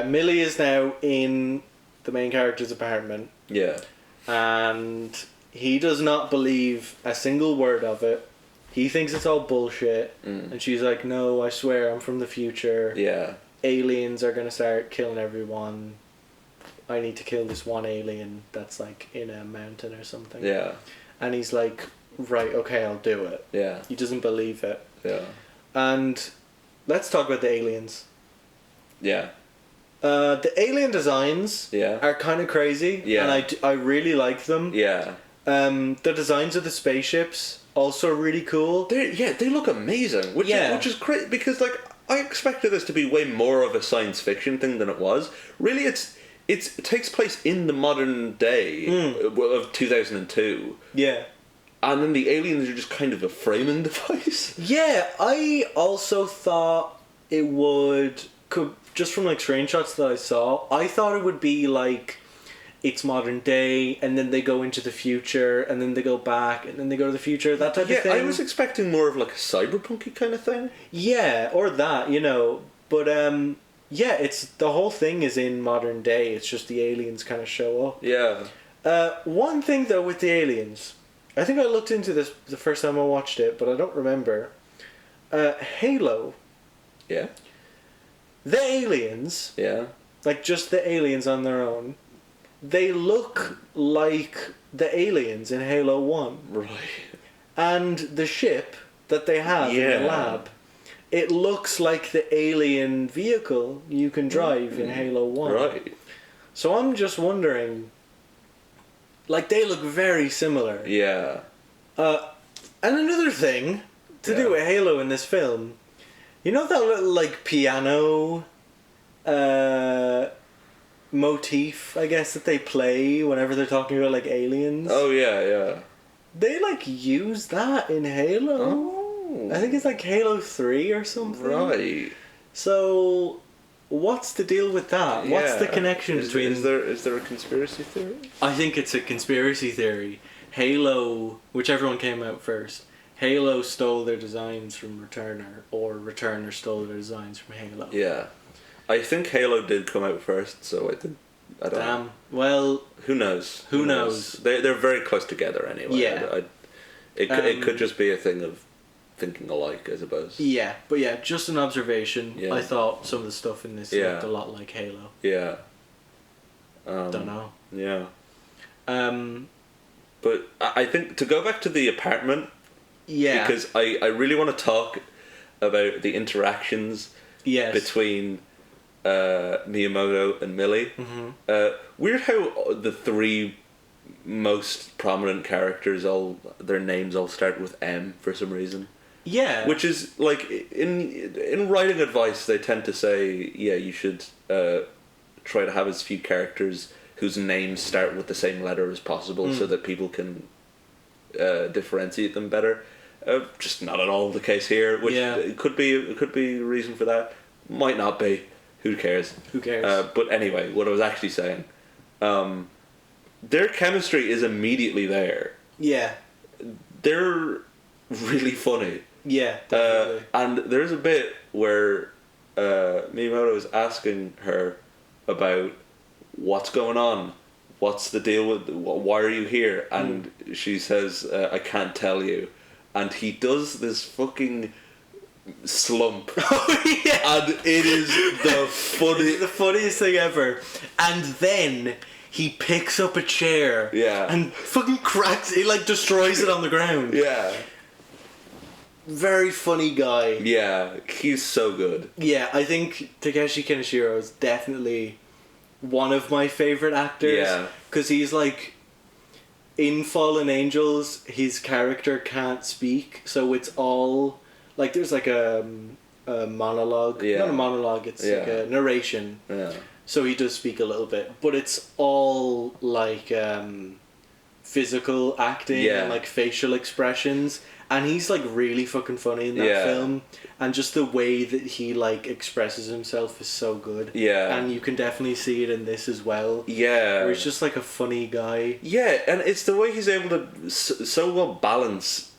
Millie is now in the main character's apartment. Yeah. And he does not believe a single word of it. He thinks it's all bullshit. And she's like, no, I swear, I'm from the future. Yeah. Aliens are going to start killing everyone. I need to kill this one alien that's like in a mountain or something. Yeah. And he's like, right, okay, I'll do it. Yeah. He doesn't believe it. Yeah. And let's talk about the aliens. Yeah. The alien designs are kind of crazy. Yeah. And I really like them. Yeah. The designs of the spaceships also really cool. They look amazing. Which is great because like I expected this to be way more of a science fiction thing than it was. Really, it takes place in the modern day of 2002. Yeah. And then the aliens are just kind of a framing device. Yeah, I also thought it would... Just from like screenshots that I saw, I thought it would be like... It's modern day, and then they go into the future, and then they go back, and then they go to the future, that type of thing. Yeah, I was expecting more of like a cyberpunky kind of thing. Yeah, or that, you know. But, it's... The whole thing is in modern day, it's just the aliens kind of show up. Yeah. One thing, though, with the aliens... I think I looked into this the first time I watched it, but I don't remember. Halo. Yeah. The aliens... Yeah. Like, just the aliens on their own... They look like the aliens in Halo 1. Right. And the ship that they have in the lab, it looks like the alien vehicle you can drive in Halo 1. Right. So I'm just wondering... Like, they look very similar. Yeah. And another thing to do with Halo in this film... You know that little, like, piano... motif, I guess, that they play whenever they're talking about like aliens. Oh yeah. They like use that in Halo. Oh. I think it's like Halo 3 or something. Right. So what's the deal with that? Yeah. What's the connection between... Is there a conspiracy theory? I think it's a conspiracy theory. Halo, whichever one came out first, Halo stole their designs from Returner, or Returner stole their designs from Halo. Yeah. I think Halo did come out first, so I don't know. Damn. Well, Who knows? Who knows? They're very close together anyway. Yeah. It could just be a thing of thinking alike, I suppose. yeah, but yeah, just an observation. Yeah. I thought some of the stuff in this Yeah. looked a lot like Halo. Yeah. Don't know. Yeah. But I think to go back to the apartment, yeah, because I really want to talk about the interactions yes. between Miyamoto and Millie. Mm-hmm. Weird how the three most prominent characters their names all start with M for some reason. Yeah. Which is like in writing advice they tend to say, yeah, you should try to have as few characters whose names start with the same letter as possible so that people can differentiate them better. Just not at all the case here, which it could be a reason for that. Might not be. Who cares? Who cares? But anyway, what I was actually saying, their chemistry is immediately there. Yeah. They're really funny. Yeah, definitely. And there's a bit where Miyamoto is asking her about what's going on, what's the deal with, why are you here? And she says, I can't tell you. And he does this fucking slump. Oh, yeah. And it is the funniest thing ever. And then he picks up a chair. Yeah. And fucking cracks it, like destroys it on the ground. Yeah. Very funny guy. Yeah, he's so good. Yeah, I think Takeshi Kaneshiro is definitely one of my favourite actors. Yeah. Because he's like, in Fallen Angels, his character can't speak, so it's all, like, there's like a monologue. Yeah. Not a monologue, it's like a narration. Yeah. So he does speak a little bit, but it's all like physical acting and like facial expressions. And he's like really fucking funny in that film, and just the way that he like expresses himself is so good. Yeah, and you can definitely see it in this as well. Yeah, where he's just like a funny guy. Yeah, and it's the way he's able to so well balance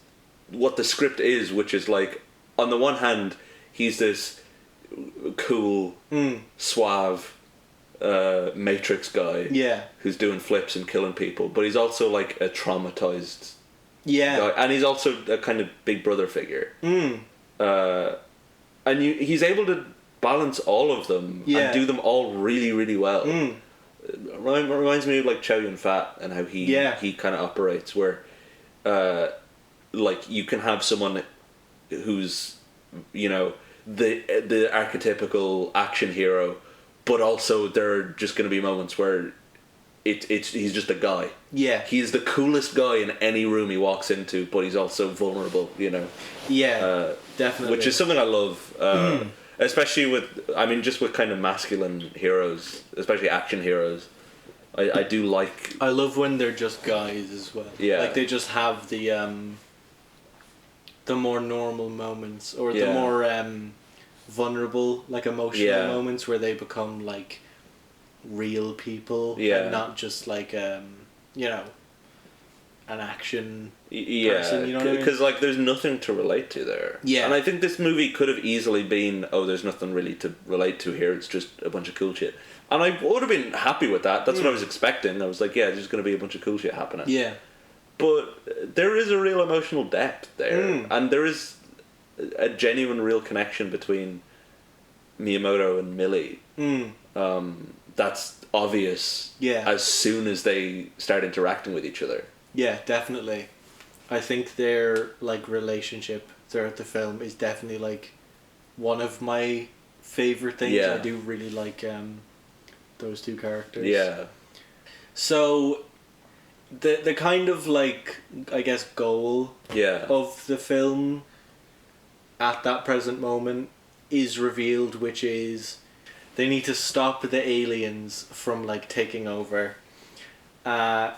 what the script is, which is like, on the one hand, he's this cool, suave Matrix guy, who's doing flips and killing people, but he's also like a traumatized. Yeah, and he's also a kind of big brother figure. And he's able to balance all of them and do them all really, really well. It reminds me of like Chow Yun-fat and how he kind of operates, where like you can have someone who's, you know, the archetypical action hero, but also there are just going to be moments where he's just a guy. Yeah. He's the coolest guy in any room he walks into, but he's also vulnerable, you know. Yeah, definitely. Which is something I love, especially with, I mean, just with kind of masculine heroes, especially action heroes. I do like... I love when they're just guys as well. Yeah. Like, they just have the more normal moments, or the more vulnerable, like, emotional moments where they become, like, real people, and not just like you know, an action person, you know what I mean? Because like there's nothing to relate to there. And I think this movie could have easily been, there's nothing really to relate to here, it's just a bunch of cool shit, and I would have been happy with that. That's what I was expecting. I was like, there's just going to be a bunch of cool shit happening. But there is a real emotional depth there, and there is a genuine real connection between Miyamoto and Millie. That's obvious as soon as they start interacting with each other. Yeah, definitely. I think their like relationship throughout the film is definitely like one of my favourite things. I do really like those two characters. Yeah. So the kind of like, I guess, goal of the film at that present moment is revealed, which is they need to stop the aliens from like taking over,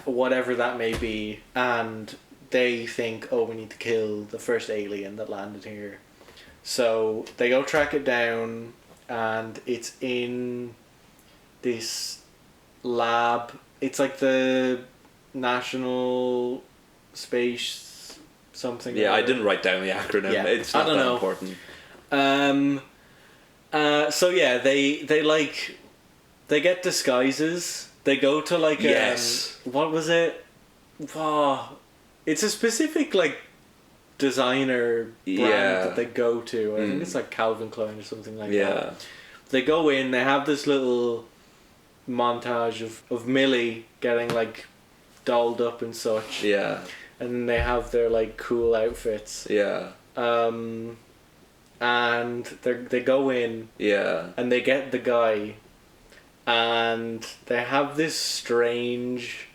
whatever that may be, and they think, we need to kill the first alien that landed here. So they go track it down, and it's in this lab. It's like the National Space something. Yeah, I didn't write down the acronym. Yeah, it's not that important. So yeah, they like they get disguises. They go to like Yes. what was it? Oh, it's a specific like designer brand Yeah. that they go to. I think it's like Calvin Klein or something like that. Yeah. They go in. They have this little montage of Millie getting like dolled up and such. Yeah. And they have their like cool outfits. Yeah. And they go in Yeah. and they get the guy, and they have this strange,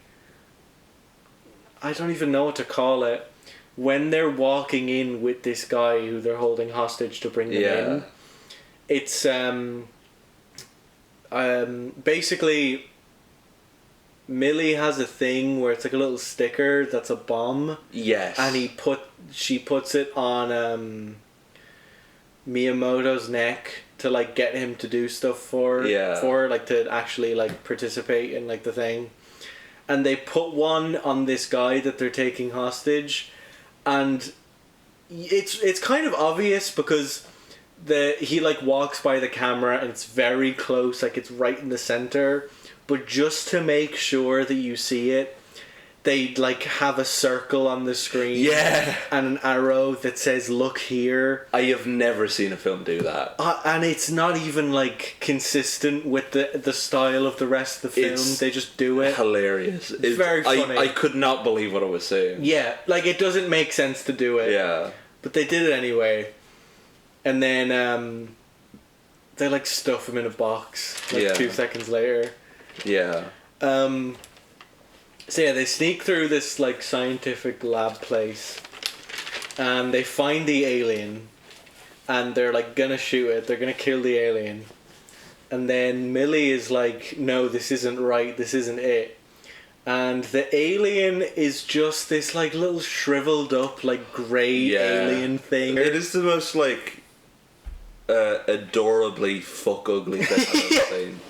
I don't even know what to call it, when they're walking in with this guy who they're holding hostage to bring them in. It's basically Millie has a thing where it's like a little sticker that's a bomb. Yes. And she puts it on Miyamoto's neck to like get him to do stuff for her, like to actually like participate in like the thing. And they put one on this guy that they're taking hostage, and it's kind of obvious because he like walks by the camera and it's very close, like it's right in the center, but just to make sure that you see it, they like have a circle on the screen and an arrow that says look here. I have never seen a film do that. And it's not even like consistent with the style of the rest of the film. They just do it. Hilarious. It's very funny. I could not believe what I was saying. Yeah, like it doesn't make sense to do it. Yeah. But they did it anyway. And then they like stuff him in a box like 2 seconds later. Yeah. So yeah, they sneak through this like scientific lab place, and they find the alien, and they're like gonna shoot it. They're gonna kill the alien, and then Millie is like, "No, this isn't right. This isn't it." And the alien is just this like little shriveled up like grey alien thing. It is the most like adorably fuck ugly thing I've ever seen.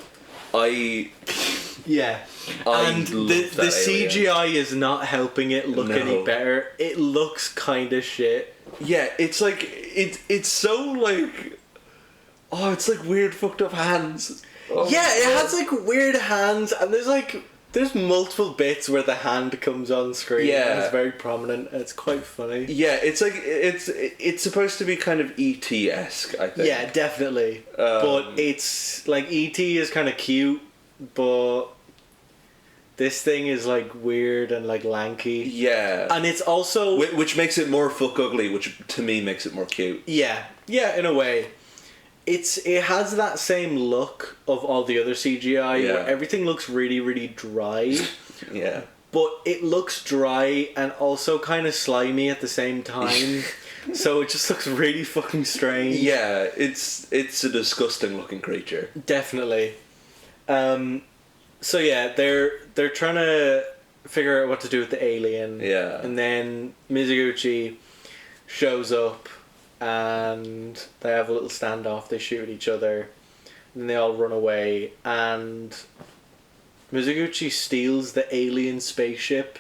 And the CGI is not helping it look any better. It looks kind of shit. Yeah, it's like it's so like, oh, it's like weird fucked up hands. Oh, yeah, it has like weird hands, and there's multiple bits where the hand comes on screen. And it's very prominent. And it's quite funny. Yeah, it's like it's supposed to be kind of ET-esque, I think. Yeah, definitely. But it's like ET is kind of cute, but this thing is like weird and like lanky. Yeah. And it's also which makes it more fuck ugly, which to me makes it more cute. Yeah, in a way. It has that same look of all the other CGI where everything looks really, really dry. Yeah. But it looks dry and also kind of slimy at the same time. So it just looks really fucking strange. Yeah, it's a disgusting looking creature. Definitely. So yeah, they're trying to figure out what to do with the alien. Yeah. And then Mizuguchi shows up and they have a little standoff. They shoot at each other. And then they all run away. And Mizuguchi steals the alien spaceship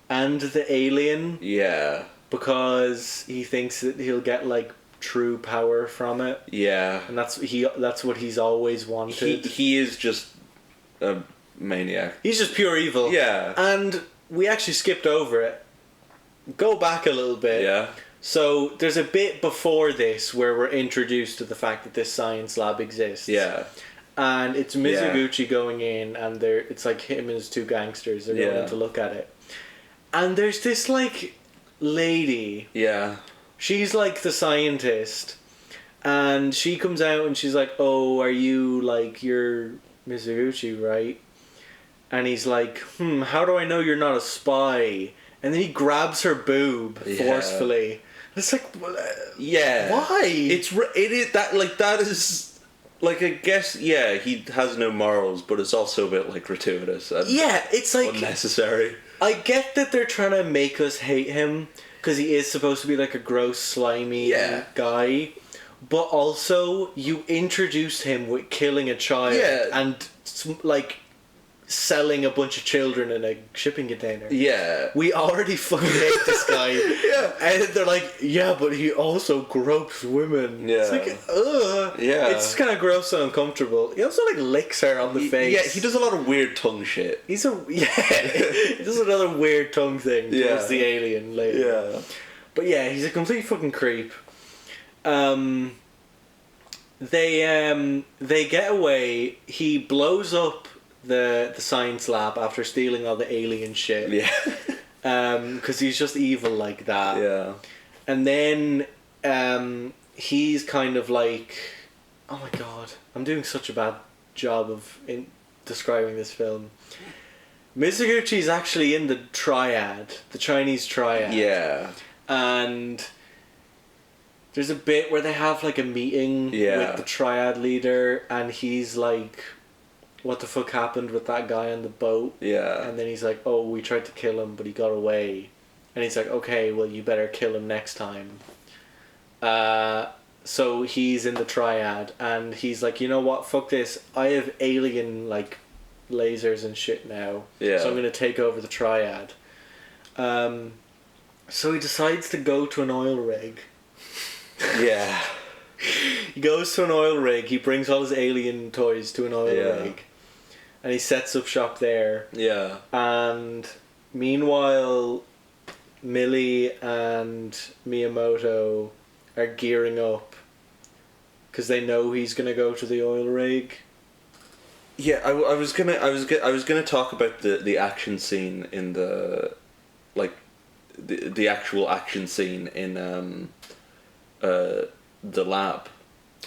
and the alien. Yeah. Because he thinks that he'll get like true power from it. Yeah. And that's what he's always wanted. He is just a maniac. He's just pure evil. Yeah. And we actually skipped over it. Go back a little bit. Yeah. So there's a bit before this where we're introduced to the fact that this science lab exists. Yeah. And it's Mizuguchi going in, and it's like him and his two gangsters. They're going in to look at it. And there's this like lady. Yeah. She's like the scientist. And she comes out and she's like, "Oh, are you like, you're Mizuguchi, right?" And he's like, "How do I know you're not a spy?" And then he grabs her boob forcefully. It's like, why? It is that is like, I guess, he has no morals, but it's also a bit like gratuitous and it's like unnecessary. I get that they're trying to make us hate him because he is supposed to be like a gross, slimy guy. But also, you introduced him with killing a child and like selling a bunch of children in a shipping container. Yeah. We already fucking hate this guy. Yeah. And they're like, yeah, but he also gropes women. Yeah. It's like, ugh. Yeah. It's just kind of gross and uncomfortable. He also like licks her on the face. Yeah, he does a lot of weird tongue shit. He does another weird tongue thing towards the alien later. Yeah. But yeah, he's a complete fucking creep. They get away. He blows up the science lab after stealing all the alien shit. Yeah. Because he's just evil like that. Yeah. And then he's kind of like, oh my god, I'm doing such a bad job of describing this film. Mizoguchi's actually in the triad, the Chinese triad. Yeah. And there's a bit where they have like a meeting with the triad leader, and he's like, what the fuck happened with that guy on the boat? Yeah. And then he's like, oh, we tried to kill him, but he got away. And he's like, okay, well, you better kill him next time. So he's in the triad, and he's like, you know what, fuck this. I have alien, like, lasers and shit now. Yeah. So I'm going to take over the triad. So he decides to go to an oil rig. Yeah. He goes to an oil rig, he brings all his alien toys to an oil rig. And he sets up shop there. Yeah. And meanwhile, Millie and Miyamoto are gearing up because they know he's gonna go to the oil rig. Yeah, I was gonna talk about the action scene in the, like, the actual action scene in the lab,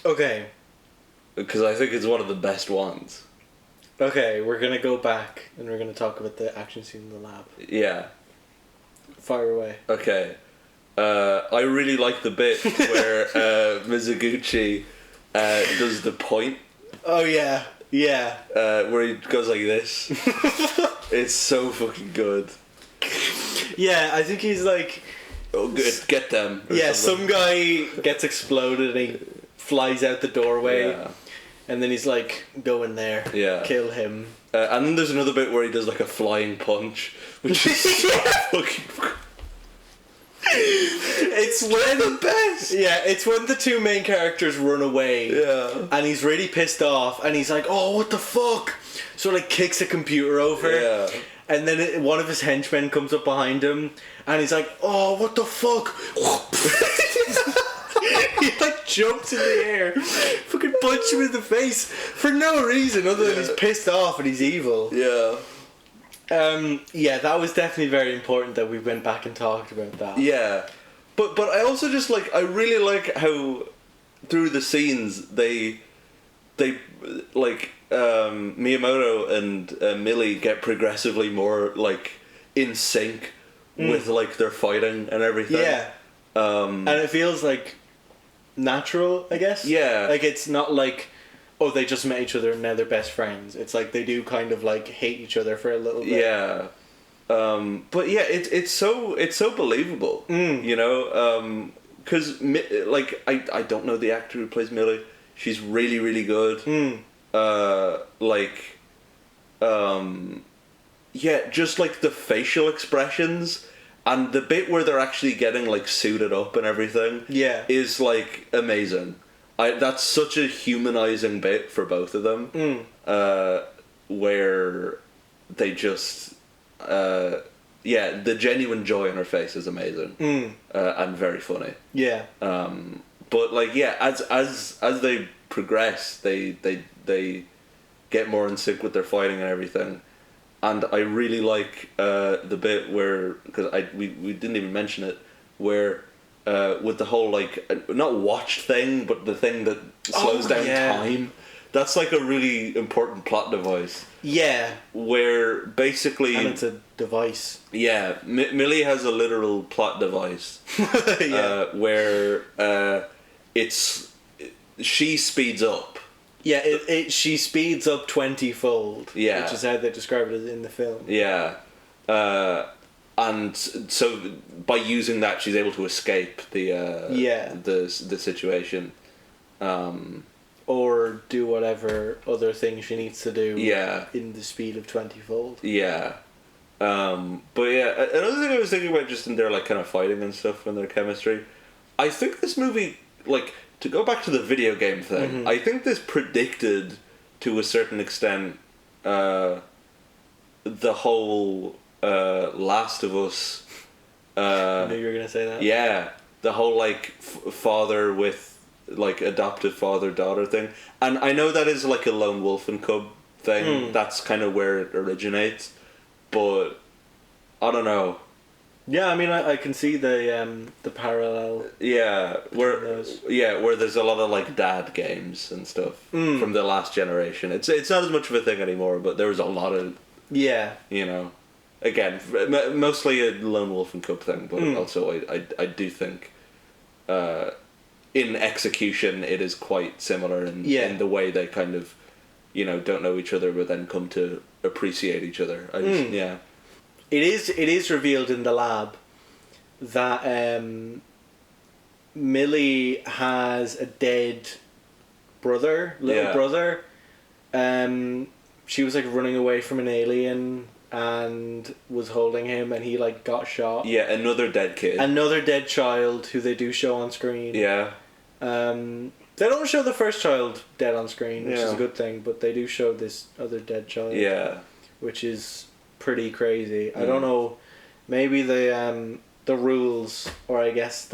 Okay. because I think it's one of the best ones. Okay, we're gonna go back and we're gonna talk about the action scene in the lab. Yeah. Fire away. Okay. I really like the bit where Mizoguchi does the point. Oh yeah, yeah. Where he goes like this. It's so fucking good. Yeah, I think he's like, Oh, good. Get them. or yeah, something. some guy gets exploded and he flies out the doorway. Yeah. And then he's like, go in there, Yeah. kill him. And then there's another bit where he does like a flying punch, which is so fucking. It's when the best. Yeah, it's when the two main characters run away. Yeah. And he's really pissed off, and he's like, "Oh, what the fuck!" So like kicks a computer over. Yeah. And then one of his henchmen comes up behind him, and he's like, "Oh, what the fuck!" He like jumps in the air, fucking punch him in the face for no reason other than he's pissed off and he's evil. Yeah. Yeah, that was definitely very important that we went back and talked about that. Yeah. But I also just like, I really like how through the scenes they like Miyamoto and Millie get progressively more like in sync with like their fighting and everything. Yeah. And it feels like natural, I guess. Yeah. Like it's not like, oh, they just met each other and now they're best friends. It's like they do kind of like hate each other for a little bit. Yeah. But yeah, it's so believable. You know, because like I don't know the actor who plays Millie. She's really, really good. Yeah, just like the facial expressions and the bit where they're actually getting like suited up and everything. Yeah. Is like amazing. That's such a humanizing bit for both of them. Where they just the genuine joy on her face is amazing. And very funny. Yeah. But like as they progress, they get more in sync with their fighting and everything. And I really like the bit where, because we didn't even mention it, where with the whole like not watch thing, but the thing that slows down time. That's like a really important plot device. Yeah. Where basically, and it's a device. Yeah, Millie has a literal plot device. Where she speeds up. Yeah, she speeds up 20-fold. Yeah. Which is how they describe it in the film. Yeah. And so by using that, she's able to escape the situation. or do whatever other thing she needs to do. Yeah. In the speed of 20-fold. Yeah. But yeah, another thing I was thinking about just in their like kind of fighting and stuff and their chemistry, I think this movie, like, to go back to the video game thing, I think this predicted to a certain extent the whole Last of Us. I knew you were gonna say that. Yeah, the whole like father with like adoptive father-daughter thing, and I know that is like a lone wolf and cub thing. That's kind of where it originates, but I don't know. Yeah, I mean, I can see the parallel. Yeah, where those. where there's a lot of like dad games and stuff from the last generation. It's not as much of a thing anymore, but there was a lot of you know, again mostly a lone wolf and cub thing, but also I do think in execution it is quite similar in the way they kind of, you know, don't know each other but then come to appreciate each other. I just It is revealed in the lab that Millie has a dead little brother. She was like running away from an alien and was holding him, and he like got shot. Yeah, another dead kid. Another dead child who they do show on screen. Yeah. They don't show the first child dead on screen, which is a good thing, but they do show this other dead child. Yeah. Which is pretty crazy. I don't know, maybe the rules, or I guess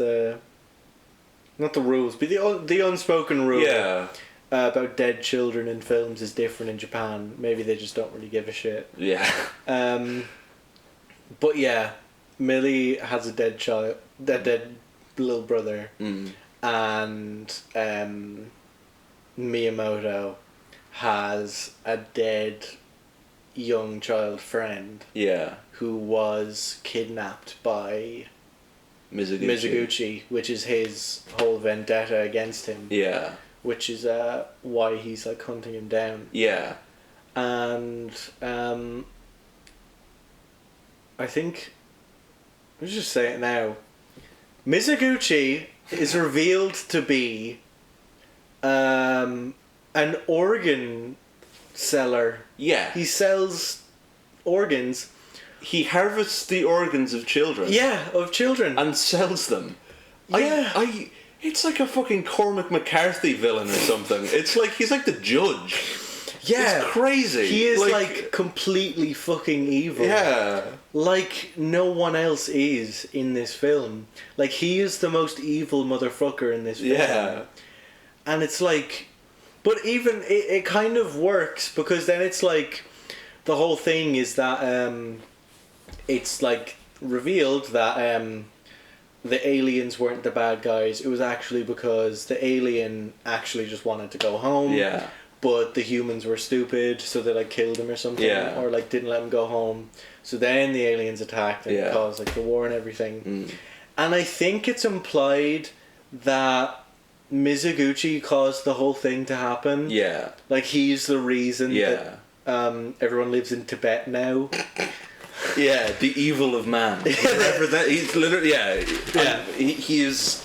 not the rules, but the unspoken rule about dead children in films is different in Japan. Maybe they just don't really give a shit. Yeah. But yeah, Millie has a dead little brother, and Miyamoto has a dead young child friend who was kidnapped by Mizuguchi, which is his whole vendetta against him, which is why he's like hunting him down, and I think let's just say it now, Mizuguchi is revealed to be an organ seller. Yeah. He sells organs. He harvests the organs of children. Yeah, of children. And sells them. Yeah. It's like a fucking Cormac McCarthy villain or something. It's like, he's like the judge. Yeah. It's crazy. He is like completely fucking evil. Yeah. Like no one else is in this film. Like he is the most evil motherfucker in this film. Yeah. And it's like, but even it kind of works, because then it's like the whole thing is that it's like revealed that the aliens weren't the bad guys. It was actually because the alien actually just wanted to go home. Yeah. But the humans were stupid, so they like killed him or something. Yeah. Or like didn't let him go home. So then the aliens attacked and caused like the war and everything. And I think it's implied that Mizuguchi caused the whole thing to happen. Yeah. Like he's the reason that everyone lives in Tibet now. Yeah, the evil of man. He's literally he is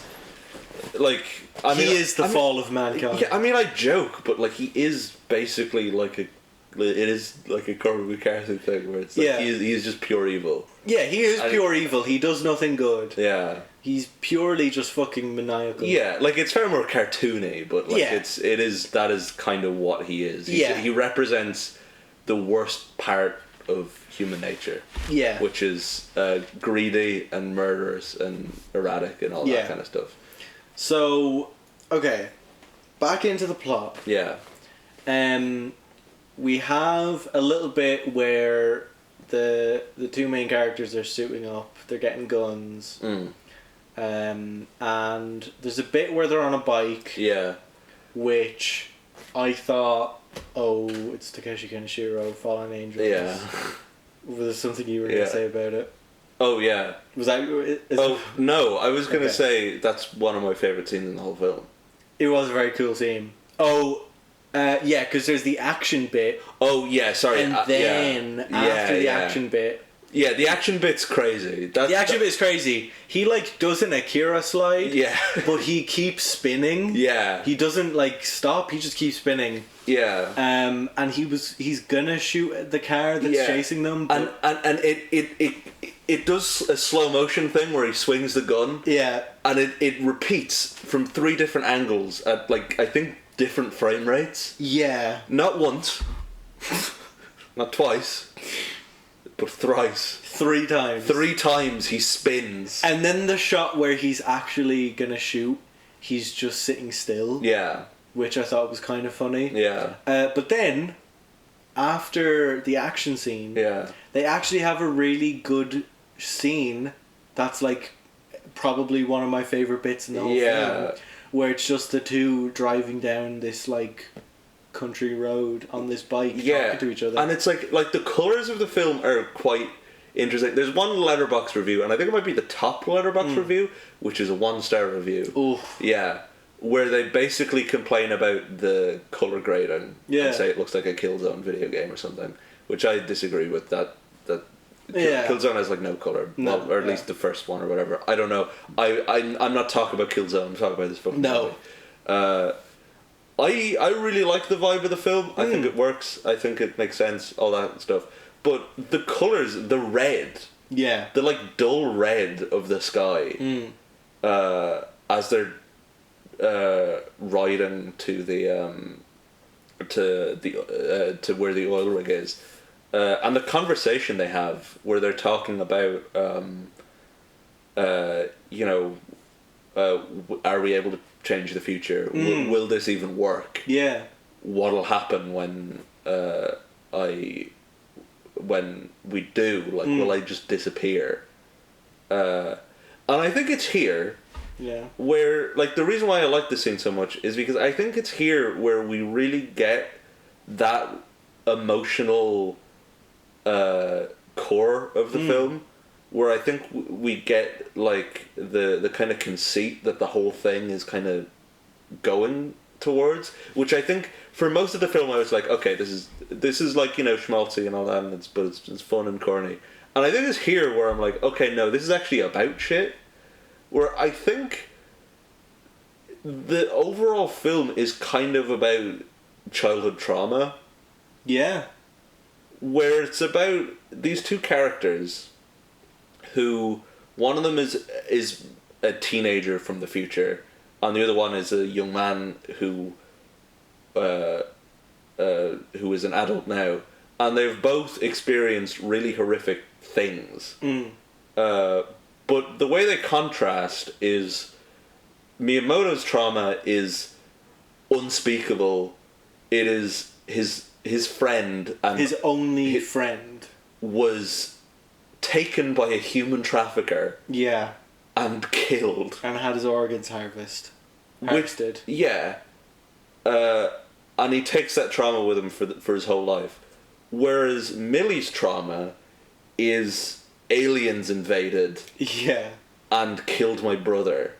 like, I mean, he is the fall of mankind. Yeah, I mean, I joke, but like he is basically like it is like a Cormac McCarthy thing where it's like he's just pure evil. Yeah, he is pure evil. He does nothing good. Yeah. He's purely just fucking maniacal. Yeah, like it's far more cartoony, but like that is kind of what he is. He represents the worst part of human nature. Yeah. Which is greedy and murderous and erratic and all that kind of stuff. So, okay, back into the plot. Yeah. We have a little bit where the two main characters are suiting up. They're getting guns. And there's a bit where they're on a bike. Yeah. Which I thought, it's Takeshi Kenshiro, Fallen Angels. Yeah. Was there something you were going to say about it? Oh, yeah. Was that... no, I was going to say that's one of my favourite scenes in the whole film. It was a very cool scene. Yeah, because there's the action bit. Oh, yeah, sorry. And then, after the action bit, Yeah, the action bit's crazy. The action bit is crazy. He like does an Akira slide. Yeah. But he keeps spinning. Yeah. He doesn't like stop. He just keeps spinning. Yeah. And he's gonna shoot at the car that's chasing them. But... And it does a slow motion thing where he swings the gun. Yeah. And it repeats from 3 different angles at like I think different frame rates. Yeah. Not once. Not twice. But thrice. 3 times. 3 times he spins. And then the shot where he's actually gonna shoot, he's just sitting still. Yeah. Which I thought was kind of funny. Yeah. But then, after the action scene, they actually have a really good scene that's like probably one of my favourite bits in the whole film. Where it's just the 2 driving down this like country road on this bike talking to each other. And it's like the colours of the film are quite interesting. There's one Letterboxd review, and I think it might be the top Letterboxd review, which is a 1-star review. Ooh. Yeah. Where they basically complain about the colour grading and say it looks like a Killzone video game or something, which I disagree with. That Killzone has like no colour, or at least the first one or whatever. I don't know. I'm not talking about Killzone. I'm talking about this fucking movie. I really like the vibe of the film. I think it works. I think it makes sense. All that stuff. But the colours, the red, the like dull red of the sky, as they're riding to where the oil rig is, and the conversation they have where they're talking about are we able to change the future? Will this even work? What'll happen when we do? Like, will I just disappear? And I think it's here. Where, like, the reason why I like this scene so much is because I think it's here where we really get that emotional core of the film, where I think we get, like, the kind of conceit that the whole thing is kind of going towards, which I think for most of the film I was like, okay, this is like, you know, schmaltzy and all that, and it's fun and corny. And I think it's here where I'm like, okay, no, this is actually about shit. Where I think the overall film is kind of about childhood trauma. Where it's about these 2 characters who, one of them is a teenager from the future, and the other one is a young man who is an adult now, and they've both experienced really horrific things. But the way they contrast is Miyamoto's trauma is unspeakable. It is his friend, and his only friend was taken by a human trafficker. And killed. And had his organs harvested. And he takes that trauma with him for his whole life. Whereas Millie's trauma is aliens invaded and killed my brother,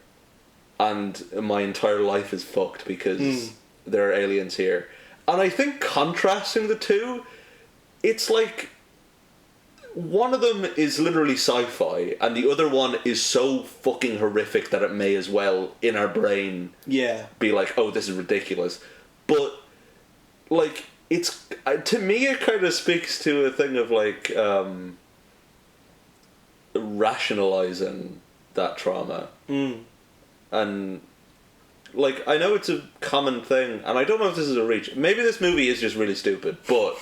and my entire life is fucked because there are aliens here. And I think contrasting the 2, it's like one of them is literally sci-fi and the other one is so fucking horrific that it may as well in our brain be like, oh, this is ridiculous. But like, it's to me it kind of speaks to a thing of like rationalizing that trauma. And like, I know it's a common thing, and I don't know if this is a reach. Maybe this movie is just really stupid, but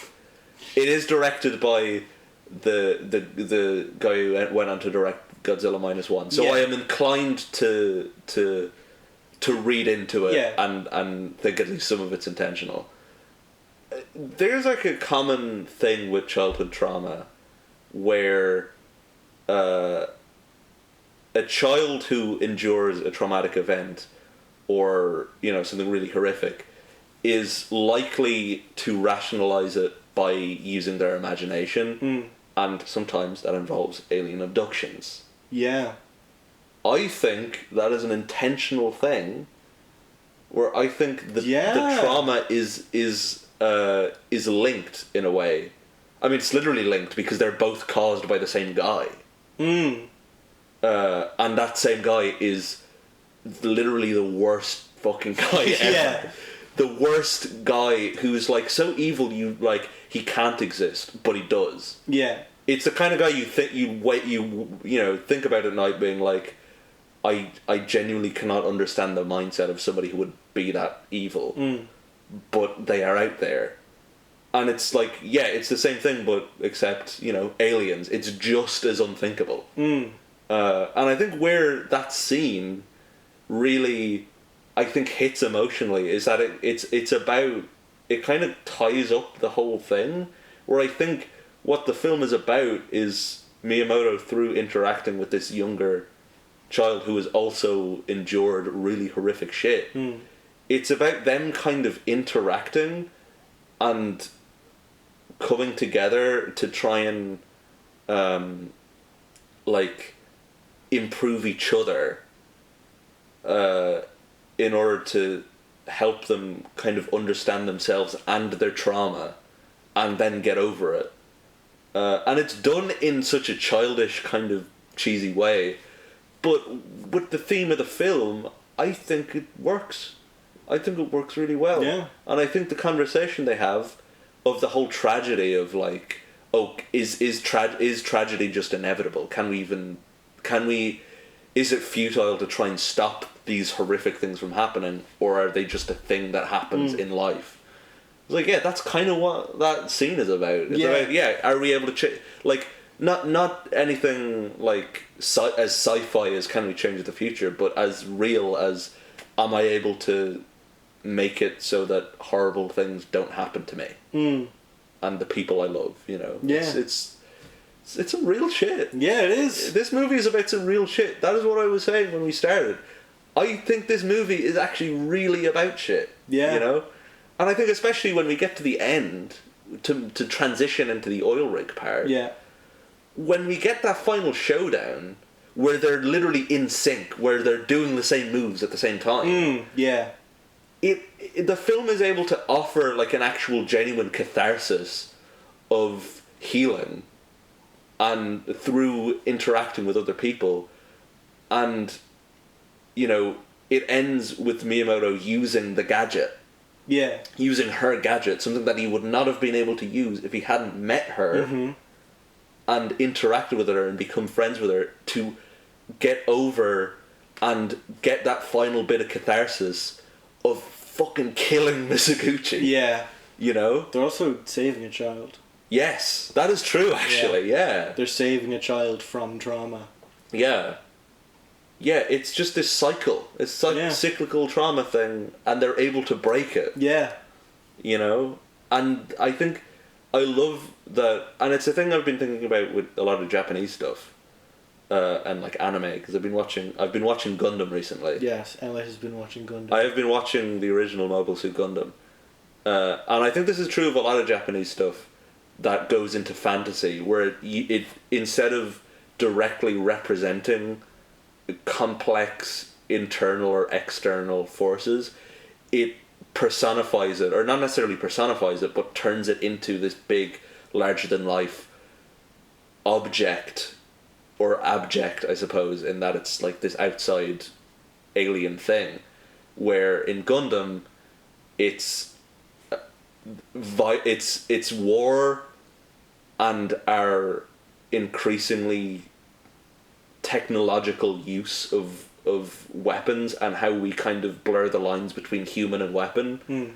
it is directed by the guy who went on to direct Godzilla -1. So I am inclined to read into it and think at least some of it's intentional. There's like a common thing with childhood trauma where a child who endures a traumatic event, or, you know, something really horrific, is likely to rationalize it by using their imagination, and sometimes that involves alien abductions. I think that is an intentional thing, where I think the trauma is linked in a way, I mean, it's literally linked because they're both caused by the same guy. And that same guy is literally the worst fucking guy ever. Yeah. The worst guy who's like so evil you like he can't exist, but he does. Yeah. It's the kind of guy you think think about at night being like, I genuinely cannot understand the mindset of somebody who would be that evil. But they are out there. And it's like, yeah, it's the same thing, but except, aliens. It's just as unthinkable. And I think where that scene really, I think, hits emotionally is that it's about, it kind of ties up the whole thing, where I think what the film is about is Miyamoto, through interacting with this younger child who has also endured really horrific shit. It's about them kind of interacting and coming together to try and improve each other in order to help them kind of understand themselves and their trauma and then get over it. And it's done in such a childish kind of cheesy way, but with the theme of the film, I think it works. I think it works really well. Yeah. And I think the conversation they have of the whole tragedy of like, oh, is tragedy just inevitable? Is it futile to try and stop these horrific things from happening, or are they just a thing that happens in life? It's like, yeah, that's kind of what that scene is about. It's about, are we able to not anything like as sci-fi as can we change the future, but as real as, am I able to make it so that horrible things don't happen to me and the people I love, it's some real shit. Yeah, it is. This movie is about some real shit. That is what I was saying when we started. I think this movie is actually really about shit. And I think especially when we get to the end, to transition into the oil rig part, when we get that final showdown where they're literally in sync, where they're doing the same moves at the same time, the film is able to offer like an actual genuine catharsis of healing and through interacting with other people, and it ends with Miyamoto using the gadget, using her gadget, something that he would not have been able to use if he hadn't met her and interacted with her and become friends with her, to get over and get that final bit of catharsis of fucking killing Mizoguchi. They're also saving a child. Yes, that is true, actually, They're saving a child from trauma. Yeah, it's just this cycle. It's like cyclical trauma thing, and they're able to break it. And I think I love that, and it's a thing I've been thinking about with a lot of Japanese stuff, and like anime, because I've been watching Gundam recently. Yes, Elliot has been watching Gundam. I have been watching the original Mobile Suit Gundam, and I think this is true of a lot of Japanese stuff that goes into fantasy, where it instead of directly representing complex internal or external forces, it personifies it, or not necessarily personifies it, but turns it into this big, larger than life object, or abject, I suppose, in that it's like this outside alien thing, where in Gundam it's war and our increasingly technological use of weapons, and how we kind of blur the lines between human and weapon,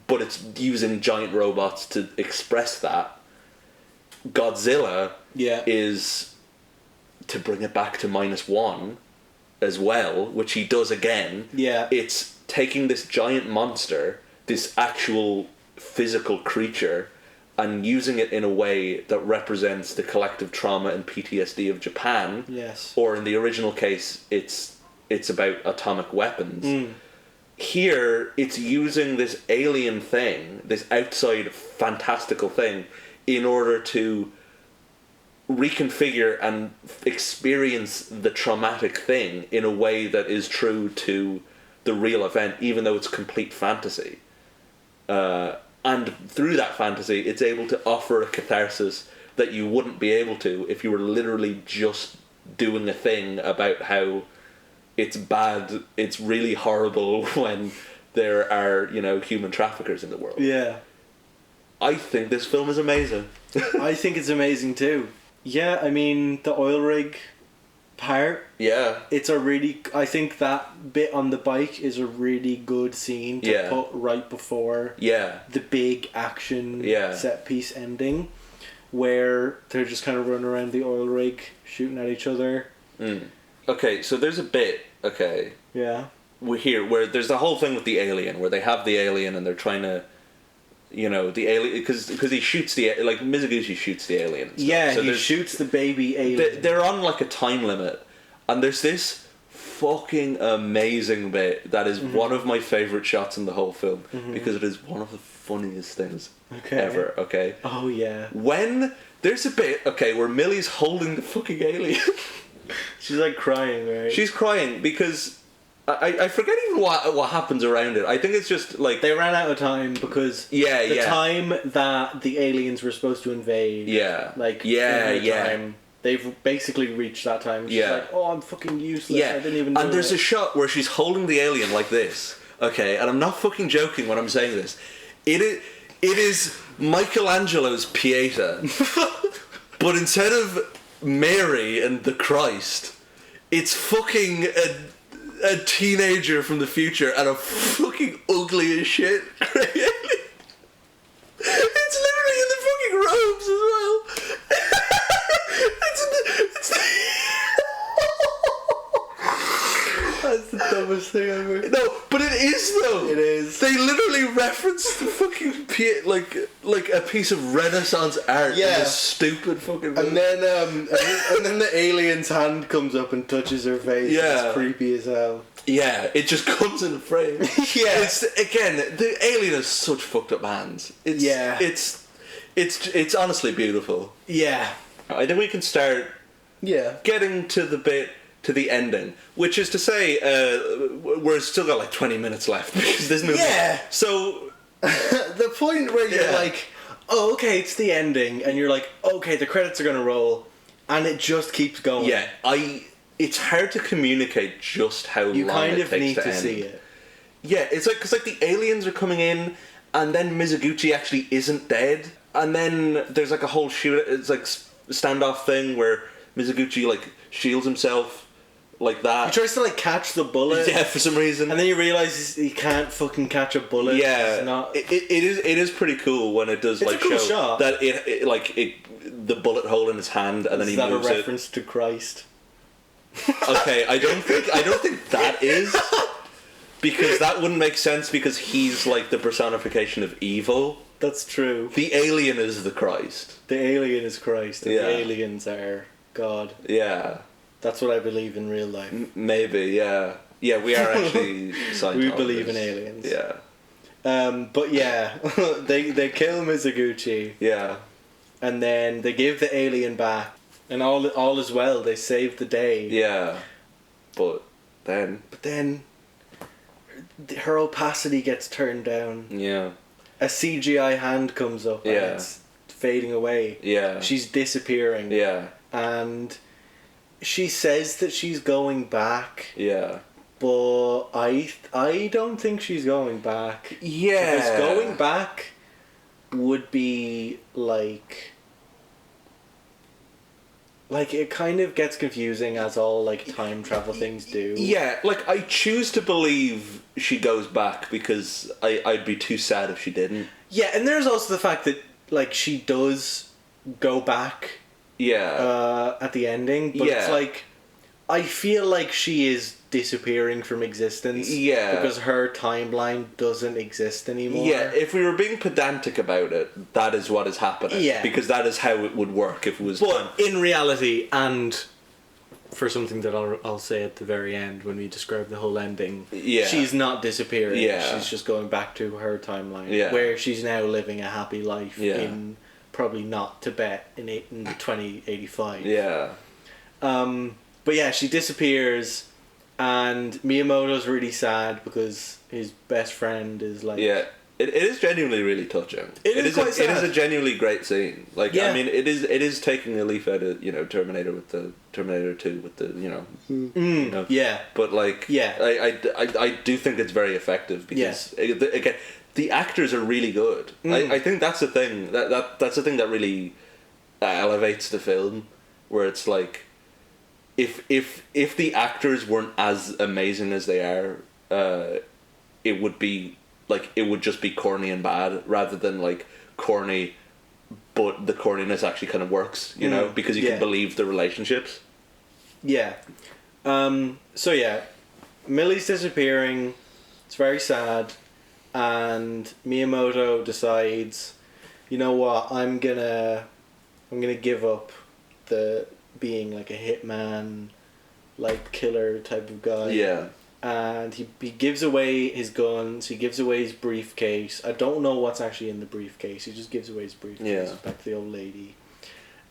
but it's using giant robots to express that. Godzilla is, to bring it back to -1 as well, which he does again. It's taking this giant monster, this actual physical creature, and using it in a way that represents the collective trauma and PTSD of Japan. Or in the original case, it's about atomic weapons. Here, it's using this alien thing, this outside fantastical thing, in order to reconfigure and experience the traumatic thing in a way that is true to the real event, even though it's complete fantasy. And through that fantasy, it's able to offer a catharsis that you wouldn't be able to if you were literally just doing a thing about how it's bad, it's really horrible when there are, human traffickers in the world. Yeah. I think this film is amazing. I think it's amazing too. Yeah, I mean, the oil rig part, Yeah. I think that bit on the bike is a really good scene to put right before the big action set piece ending, where they're just kind of running around the oil rig shooting at each other. Okay, so there's a bit, Yeah. where there's the whole thing with the alien, where they have the alien and they're trying to, the alien, because he shoots Mizuguchi shoots the alien and stuff. Yeah, so he shoots the baby alien. They're on like a time limit, and there's this fucking amazing bit that is one of my favourite shots in the whole film, because it is one of the funniest things ever, okay? Oh, yeah. When there's a bit, where Millie's holding the fucking alien. She's like crying, right? She's crying because I forget even what happens around it. I think it's just like they ran out of time because the time that the aliens were supposed to invade. Yeah. Time, they've basically reached that time. She's like, oh, I'm fucking useless. Yeah. I didn't even know And there's a shot where she's holding the alien like this. Okay, and I'm not fucking joking when I'm saying this. It is Michelangelo's Pieta. But instead of Mary and the Christ, it's fucking a teenager from the future and a fucking ugly as shit. It's literally in the fucking robes as well. That's the dumbest thing ever. No, but it is though. It is. They literally reference the fucking like a piece of Renaissance art. Yeah. In this stupid fucking movie. And then the alien's hand comes up and touches her face. Yeah. It's creepy as hell. Yeah, it just comes in frame. Yeah. It's again, the alien has such fucked up hands. It's honestly beautiful. Yeah. I think we can start getting to the ending, which is to say, we're still got like 20 minutes left because this movie. Yeah. So the point where you're like, oh, okay, it's the ending, and you're like, okay, the credits are gonna roll, and it just keeps going. Yeah, it's hard to communicate just how you long kind it of takes need to to end. see it. Yeah, it's like because like the aliens are coming in, and then Mizuguchi actually isn't dead, and then there's like a whole it's like standoff thing where Mizuguchi like shields himself like that. He tries to like catch the bullet. Yeah, for some reason. And then you realise he can't fucking catch a bullet. Yeah, it's not... it is pretty cool when it does like a cool show shot. that the bullet hole in his hand and then he moves it. Is that a reference to Christ? Okay, I don't think that is, because that wouldn't make sense because he's like the personification of evil. That's true. The alien is the Christ. The alien is Christ, and the aliens are God. Yeah. That's what I believe in real life. Maybe, yeah. Yeah, we are actually Scientologists. We believe in aliens. Yeah. But yeah, they kill Mizuguchi. Yeah. And then they give the alien back, and all is well. They save the day. Yeah. But then her opacity gets turned down. Yeah. A CGI hand comes up and it's fading away. Yeah. She's disappearing. Yeah. And she says that she's going back. Yeah. But I don't think she's going back. Yeah. Because going back would be like it kind of gets confusing, as all like time travel things do. Yeah, like I choose to believe she goes back because I'd be too sad if she didn't. Yeah, and there's also the fact that like she does go back. Yeah. At the ending, but it's like I feel like she is disappearing from existence. Yeah. Because her timeline doesn't exist anymore. Yeah, if we were being pedantic about it, that is what is happening. Yeah. Because that is how it would work if it was... But in reality, and for something that I'll say at the very end when we describe the whole ending, she's not disappearing. Yeah. She's just going back to her timeline. Yeah. Where she's now living a happy life in probably not Tibet in 2085. Yeah. But yeah, she disappears, and Miyamoto's really sad because his best friend is like It is genuinely really touching. It is quite sad. It is a genuinely great scene. Like, Yeah. I mean, it is taking a leaf out of, Terminator with the Terminator 2 with the, Yeah. But, like, Yeah. I do think it's very effective because, again, the actors are really good. I think that's the thing. That's the thing that really elevates the film, where it's like, if the actors weren't as amazing as they are, it would be like, it would just be corny and bad, rather than like corny, but the corniness actually kind of works, because you can believe the relationships. Yeah. So yeah, Millie's disappearing. It's very sad, and Miyamoto decides, you know what, I'm gonna give up the being like a hitman, like killer type of guy. Yeah. And he gives away his guns, he gives away his briefcase. I don't know what's actually in the briefcase. He just gives away his briefcase back to the old lady.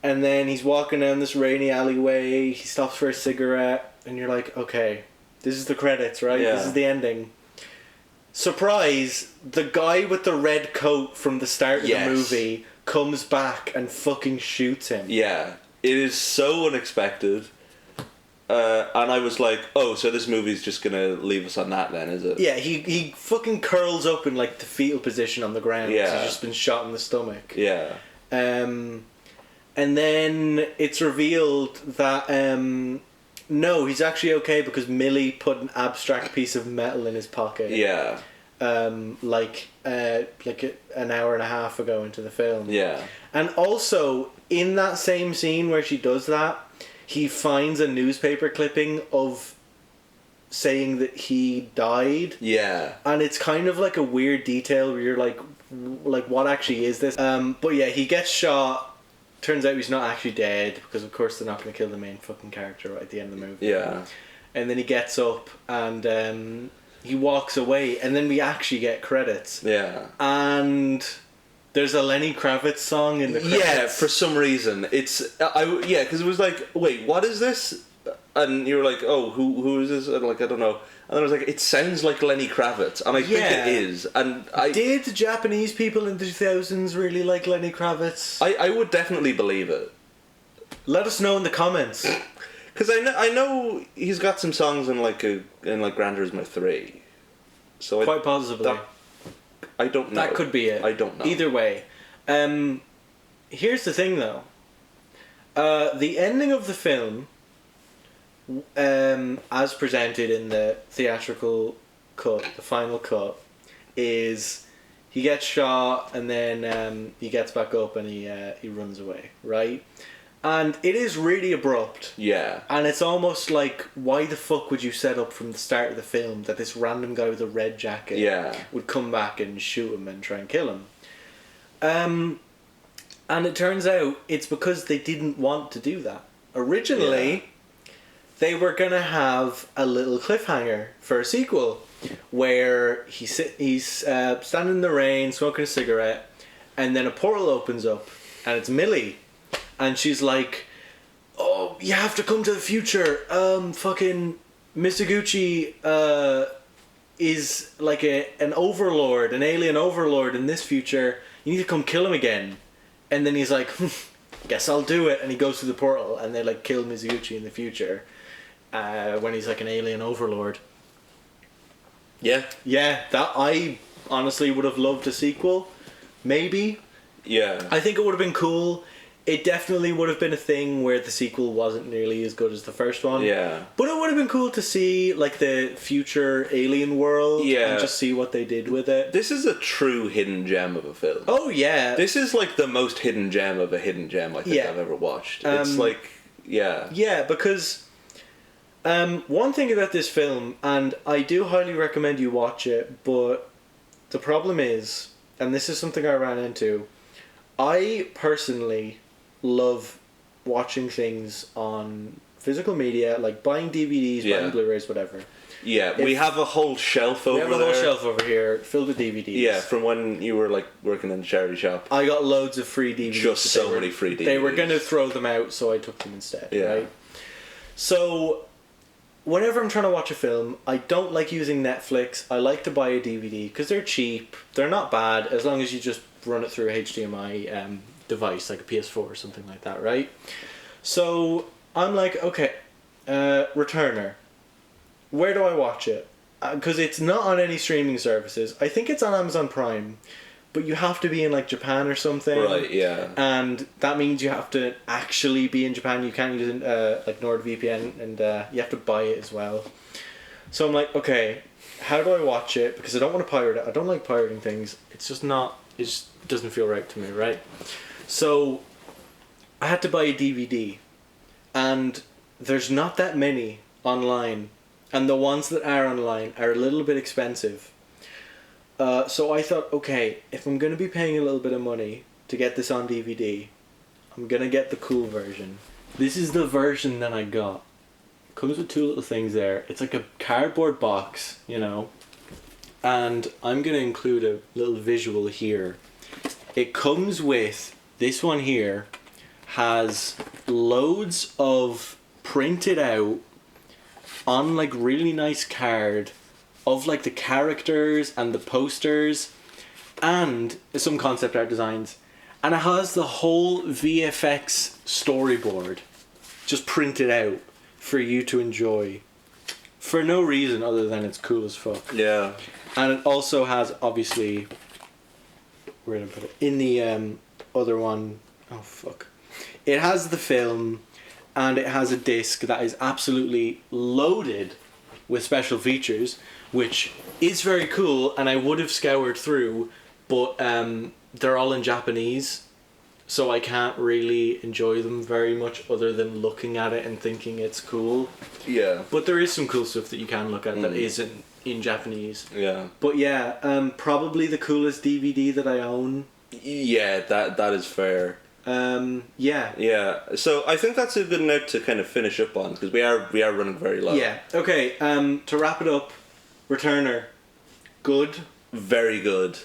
And then he's walking down this rainy alleyway, he stops for a cigarette, and you're like, okay, this is the credits, right? Yeah. This is the ending. Surprise, the guy with the red coat from the start of the movie comes back and fucking shoots him. Yeah. It is so unexpected. And I was like, oh, so this movie's just gonna leave us on that then, is it? Yeah, he fucking curls up in like the fetal position on the ground. Yeah. He's just been shot in the stomach. Yeah. And then it's revealed that no, he's actually okay because Millie put an abstract piece of metal in his pocket. Yeah. Like an hour and a half ago into the film. Yeah. And also in that same scene where she does that, he finds a newspaper clipping of saying that he died. Yeah. And it's kind of like a weird detail where you're like what actually is this? But yeah, he gets shot. Turns out he's not actually dead, because of course they're not going to kill the main fucking character right at the end of the movie. Yeah. And then he gets up and he walks away, and then we actually get credits. Yeah. And there's a Lenny Kravitz song in the credits. Yeah, for some reason. Because it was like, wait, what is this? And you were like, oh, who is this? And like, I don't know. And then I was like, it sounds like Lenny Kravitz. And I think it is. And did Japanese people in the 2000s really like Lenny Kravitz? I would definitely believe it. Let us know in the comments. Because I know he's got some songs in Gran Turismo 3. So quite possibly. I don't know. That could be it. I don't know. Either way. Here's the thing though. The ending of the film, as presented in the theatrical cut, the final cut, is he gets shot and then he gets back up and he runs away, right? And it is really abrupt. Yeah. And it's almost like, why the fuck would you set up from the start of the film that this random guy with a red jacket would come back and shoot him and try and kill him? And it turns out it's because they didn't want to do that. Originally, they were going to have a little cliffhanger for a sequel where he's standing in the rain, smoking a cigarette, and then a portal opens up, and it's Millie. And she's like, oh, you have to come to the future. Fucking Mizuguchi is like an overlord, an alien overlord in this future. You need to come kill him again. And then he's like, guess I'll do it. And he goes through the portal and they like kill Mizuguchi in the future when he's like an alien overlord. Yeah. Yeah, that I honestly would have loved a sequel. Maybe. Yeah. I think it would have been cool. It definitely would have been a thing where the sequel wasn't nearly as good as the first one. Yeah. But it would have been cool to see like the future alien world and just see what they did with it. This is a true hidden gem of a film. Oh yeah. This is like the most hidden gem of a hidden gem I think I've ever watched. It's like, yeah. Yeah, because one thing about this film, and I do highly recommend you watch it, but the problem is, and this is something I ran into, I personally love watching things on physical media, like buying DVDs, buying Blu-rays, whatever. Yeah, we have a whole shelf over there. We have a whole shelf over here filled with DVDs. Yeah, from when you were like working in the charity shop. I got loads of free DVDs. Just so many free DVDs. They were going to throw them out, so I took them instead, right? So, whenever I'm trying to watch a film, I don't like using Netflix. I like to buy a DVD because they're cheap. They're not bad as long as you just run it through a HDMI device like a PS4 or something like that, right? So I'm like, okay, Returner. Where do I watch it? Because it's not on any streaming services. I think it's on Amazon Prime, but you have to be in like Japan or something. Right, yeah. And that means you have to actually be in Japan. You can't use like NordVPN, and you have to buy it as well. So I'm like, okay, how do I watch it? Because I don't want to pirate it. I don't like pirating things. It's just not. It just doesn't feel right to me, right? So I had to buy a DVD, and there's not that many online, and the ones that are online are a little bit expensive. So I thought, okay, if I'm going to be paying a little bit of money to get this on DVD, I'm going to get the cool version. This is the version that I got. It comes with two little things there. It's like a cardboard box, you know, and I'm going to include a little visual here. It comes with, this one here has loads of printed out on like really nice card of like the characters and the posters and some concept art designs, and it has the whole VFX storyboard just printed out for you to enjoy for no reason other than it's cool as fuck. Yeah. And it also has, obviously, where did I put it? In the other one, oh fuck. It has the film, and it has a disc that is absolutely loaded with special features, which is very cool, and I would have scoured through, but they're all in Japanese, so I can't really enjoy them very much other than looking at it and thinking it's cool. Yeah. But there is some cool stuff that you can look at that isn't in Japanese. Yeah. But yeah, probably the coolest DVD that I own. Yeah, that is fair. Yeah. Yeah. So I think that's a good note to kind of finish up on, because we are running very low. Yeah. Okay. To wrap it up, Returner, good. Very good.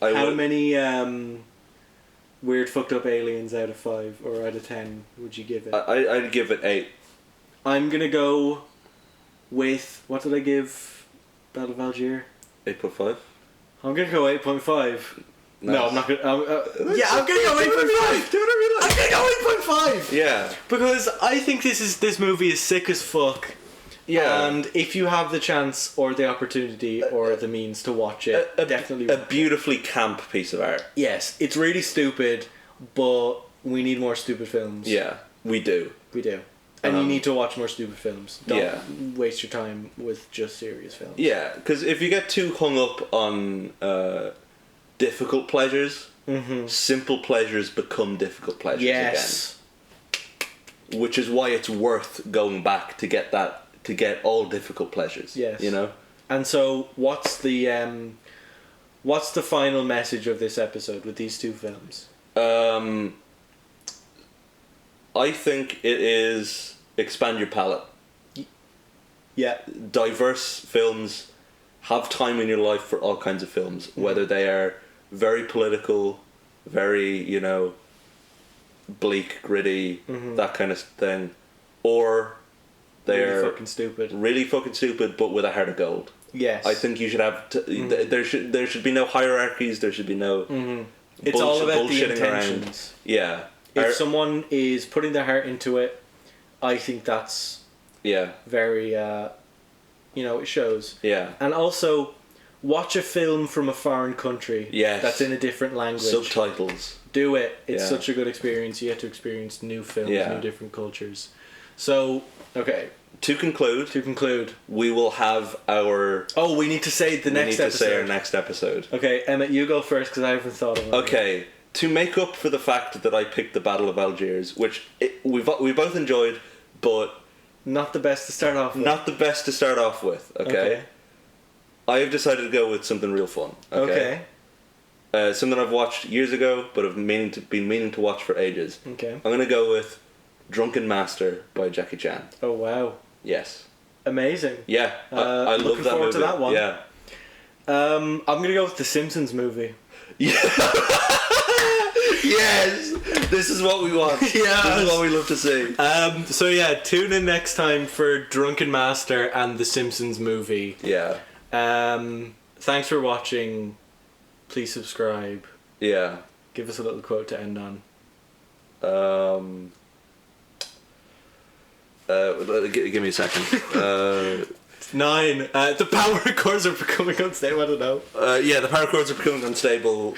How many weird fucked up aliens out of 5 or out of 10 would you give it? I'd give it 8. I'm gonna go with, what did I give Battle of Algiers? 8.5. I'm gonna go 8.5. Nice. No, I'm not gonna. Yeah, I'm gonna go 8.5. I'm gonna go 8.5. Yeah. Because I think this movie is sick as fuck. Yeah. And if you have the chance or the opportunity or the means to watch it, definitely. A beautifully camp piece of art. Yes, it's really stupid, but we need more stupid films. Yeah, we do. We do. And you need to watch more stupid films. Don't waste your time with just serious films. Yeah, because if you get too hung up on difficult pleasures, simple pleasures become difficult pleasures again. Which is why it's worth going back to get all difficult pleasures. Yes. You know? And so what's the final message of this episode with these two films? I think it is expand your palette. Yeah. Diverse films. Have time in your life for all kinds of films, whether they are very political, very, you know, bleak, gritty, that kind of thing, or they're really fucking stupid, but with a heart of gold. Yes. I think you should have there should be no hierarchies. There should be no. It's all about the intentions. Around. Yeah. If someone is putting their heart into it, I think that's very it shows. Yeah. And also, watch a film from a foreign country. Yes. That's in a different language. Subtitles. Do it. It's such a good experience. You get to experience new films, new different cultures. So, okay. To conclude, we will have our... Oh, we need to say the next episode. We need to say our next episode. Okay, Emmett, you go first because I haven't thought of it. Okay, to make up for the fact that I picked the Battle of Algiers, which we both enjoyed, but... Not the best to start off with. Not the best to start off with, okay? I have decided to go with something real fun, okay? Something I've watched years ago, but I've been meaning to watch for ages. Okay. I'm going to go with Drunken Master by Jackie Chan. Oh, wow. Yes. Amazing. Yeah, I love that movie. Looking forward to that one. Yeah. I'm going to go with the Simpsons movie. Yeah. Yes! This is what we want. Yes. This is what we love to see. So yeah, tune in next time for Drunken Master and the Simpsons movie. Yeah. Thanks for watching. Please subscribe. Yeah. Give us a little quote to end on. Give me a second. 9. The power chords are becoming unstable. I don't know. Yeah, the power chords are becoming unstable.